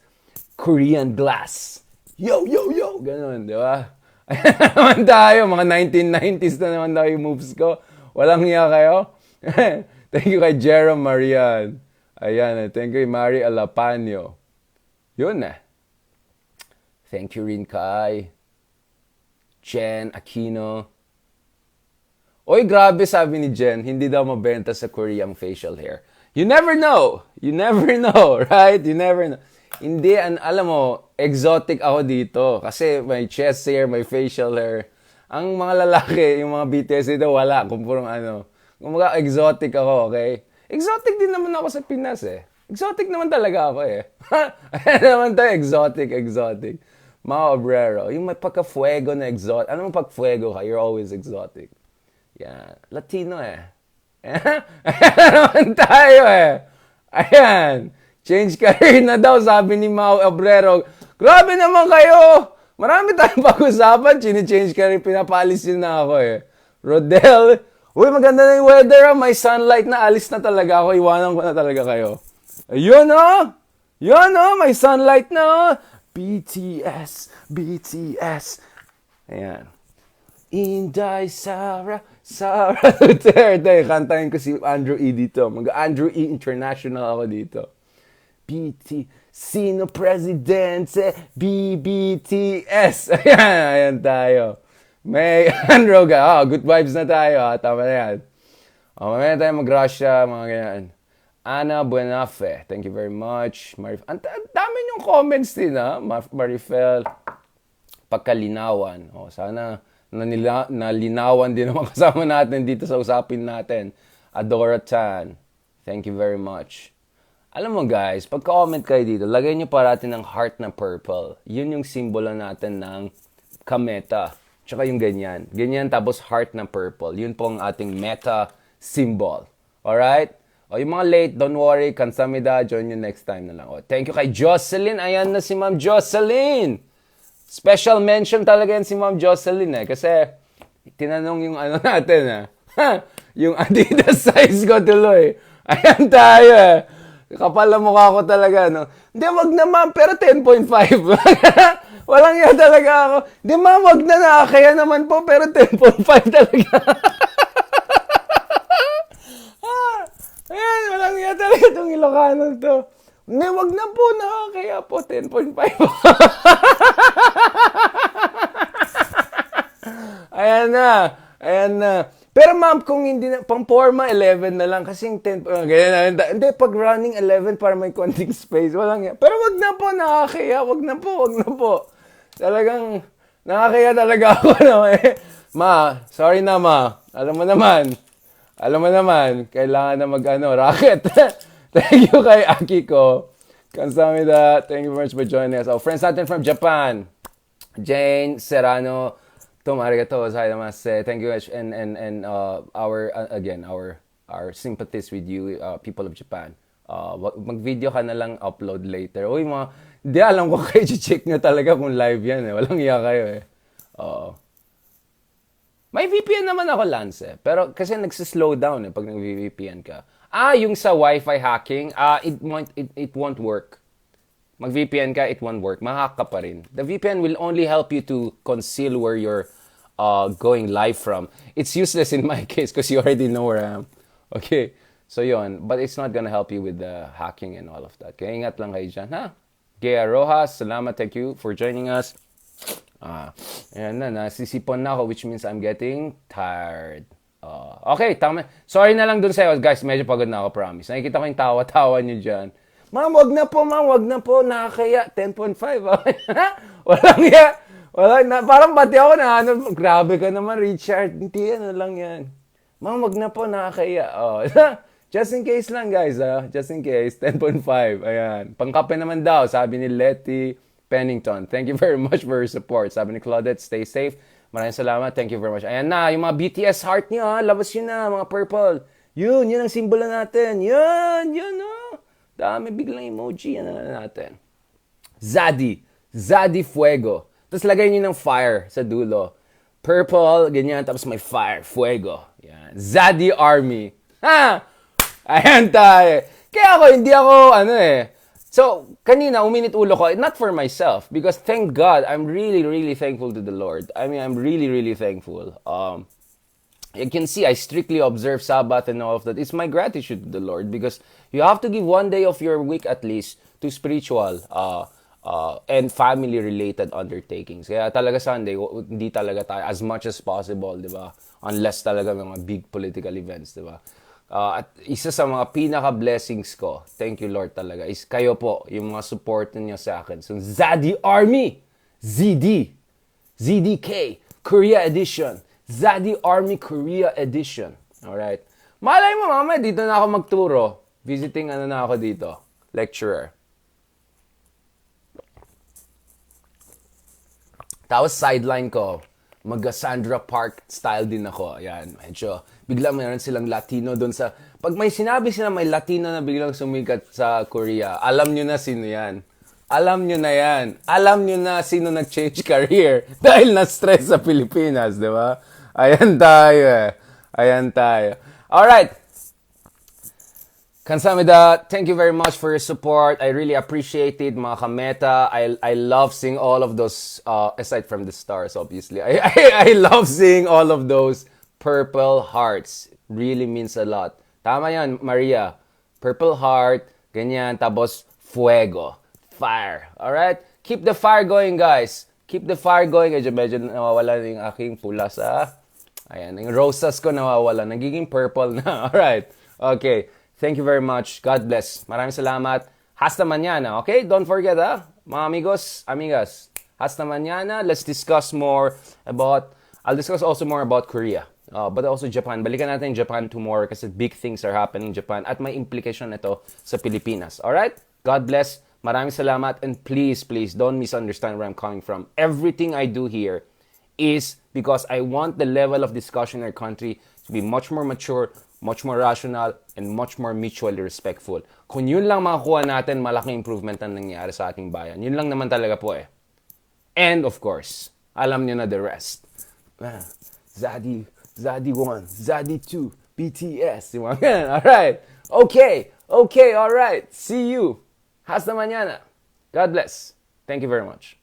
Korean glass. Yo! Ganon, di ba? Ayan naman tayo. Mga 1990s na naman tayo yung moves ko. Walang hiya kayo. Thank you kay Jerome Marian. Ayan, thank you kay Mari Alapanyo. Yun na. Thank you rin kay Jen Aquino. Oy, grabe sabi ni Jen, hindi daw mabenta sa Korean facial hair. You never know, right? You never know. Hindi, alam mo, exotic ako dito. Kasi may chest hair, may facial hair. Ang mga lalaki, yung mga BTS dito, wala. Kung purong Kumbaga, exotic ako, okay? Exotic din naman ako sa Pinas eh. Exotic naman talaga ako eh. Ayan naman tayo, exotic. Mga obrero. Yung may pagka-fuego na exotic. Ano mo pag-fuego ka, you're always exotic. Yan. Latino eh. Ayan naman tayo eh. Ayan. Change career na daw, sabi ni Mau Obrero. Grabe naman kayo! Marami tayong pag-usapan. Chini-change career, pinapalis yun na ako eh. Rodel, uy, maganda na yung weather, may sunlight na, alis na talaga ako, iwanan ko na talaga kayo. Ayun may sunlight na. BTS. Ayan. Inday Sara Duterte. Kantahin ko si Andrew E. dito. Mag-Andrew E. International ako dito. Sino Presidente? BBTS. Ayan tayo. May Andrew good vibes na tayo. Tama na yan. Mamaya tayo mag-Russia, mga ganyan. Ana Buenafe, thank you very much. Ang dami yung comments din, ha? Marifel, pagkalinawan. Sana nalinawan din naman kasama natin dito sa usapin natin. Adora Tan, thank you very much. Alam mo guys, pag-comment kayo dito, lagay nyo parating ng heart na purple. Yun yung simbolo natin ng kameta. Tsaka yung ganyan. Ganyan tapos heart na purple. Yun po ang ating meta symbol. Alright? Yung mga late, don't worry. Kansamida, join you next time na lang. Thank you kay Jocelyn. Ayan na si Ma'am Jocelyn. Special mention talaga yan si Ma'am Jocelyn eh. Kasi tinanong yung natin yung Adidas size ko tuloy. Ayan tayo eh. Kapal ang mukha ko talaga, no? Hindi, wag na ma'am, pero 10.5. Walang yan talaga ako. Hindi ma'am, wag na kaya naman po, pero 10.5 talaga. Ayan, walang yan talaga itong Ilocano to. Hindi, wag na po, kaya po, 10.5. Ayan na. Pero ma'am, kung hindi na, pang forma, 11 na lang. Kasi yung 10, ganyan na. Hindi, pag running 11 para may konting space, walang yan. Pero wag na po, nakakaya. Wag na po. Talagang, nakakaya talaga ako. Ma, sorry na ma. Alam mo naman, kailangan na racket. Thank you kay Akiko. Kamsahamnida. Thank you very much for joining us. Our friends natin from Japan. Jane Serrano. Tom arigato gozaimashite. Thank you much. And our again our sympathies with you, people of Japan. Mag-video ka na lang, upload later. Uy, di alam ko kayo, check nyo talaga kung live yan eh. Walang iya kayo eh. May VPN naman ako, Lance eh. Pero kasi nagsislow down eh pag nag-VPN ka. Yung sa Wi-Fi hacking, it won't work. Mag-VPN ka, it won't work. Mahack ka pa rin. The VPN will only help you to conceal where you're going live from. It's useless in my case because you already know where I am. Okay? So yun. But it's not gonna help you with the hacking and all of that. Kaya ingat lang kayo dyan, ha? Gea Rojas, salamat. Thank you for joining us. Ayan na, nasisipon na ako, which means I'm getting tired. Okay, tama. Sorry na lang dun sa'yo, guys. Medyo pagod na ako, promise. Nakikita ko yung tawa-tawa nyo dyan. Ma'am, wag na po. Nakakaya. 10.5. Walang ya. Parang pati ako na, grabe ka naman, Richard. Hindi, lang yan. Ma'am, wag na po, nakakaya. Just in case lang, guys. Just in case. 10.5. Ayan. Pangkape naman daw, sabi ni Letty Pennington. Thank you very much for your support. Sabi ni Claudette, stay safe. Maraming salamat. Thank you very much. Ayan na, yung mga BTS heart niyo, labas yun na, mga purple. Yun ang simbolo natin. Yun, dami biglang emoji. Yan na natin. Zadi Fuego. Tapos lagay niyo ng fire sa dulo. Purple, ganyan, tapos may fire, fuego. Yan. Zadi Army. Ayan tayo. Kaya hindi ako, So, kanina, uminit ulo ko, not for myself, because thank God, I'm really, really thankful to the Lord. I mean, I'm really, really thankful. You can see, I strictly observe Sabbath and all of that. It's my gratitude to the Lord, because you have to give one day of your week at least to spiritual and family-related undertakings. Kaya talaga Sunday, hindi talaga tayo as much as possible, di ba? Unless talaga mga big political events, di ba? At isa sa mga pinaka-blessings ko, thank you Lord talaga, is kayo po, yung mga support niyo sa akin. So, Zadi Army, ZDK, Korea Edition, Zadi Army Korea Edition. Alright. Malay mo, mama, dito na ako magturo. Visiting na ako dito. Lecturer. Tapos sideline ko, mag-Sandra Park style din ako. Ayan, medyo, biglang mayroon silang Latino doon sa, pag may sinabi sila may Latino na biglang sumikat sa Korea, alam nyo na sino yan. Alam nyo na yan. Alam nyo na sino nag-change career dahil na-stress sa Pilipinas, di ba? Ayan tayo. Alright. Kamsahamnida, thank you very much for your support. I really appreciate it, mga kameta. I love seeing all of those, aside from the stars, obviously. I love seeing all of those purple hearts. Really means a lot. Tama yan, Maria. Purple heart, ganyan, tapos fuego. Fire. Alright? Keep the fire going, guys. Keep the fire going. Medyo nawawala yung aking pula sa... Ayan, yung rosas ko nawawala. Nagiging purple na. Alright. Okay. Thank you very much. God bless. Maraming salamat. Hasta mañana, okay? Don't forget, mga amigos, amigas. Hasta mañana. Let's discuss more about, I'll discuss also more about Korea. But also Japan. Balikan natin Japan tomorrow kasi big things are happening in Japan at may implication ito sa Pilipinas. Alright? God bless. Maraming salamat. And please, don't misunderstand where I'm coming from. Everything I do here is because I want the level of discussion in our country to be much more mature, much more rational, and much more mutually respectful. Kung yun lang makakuha natin, malaking improvement ang nangyari sa ating bayan. Yun lang naman talaga po eh. And of course, alam nyo na the rest. Zadi 1, Zadi 2, BTS. Alright. Okay, alright. See you. Hasta mañana. God bless. Thank you very much.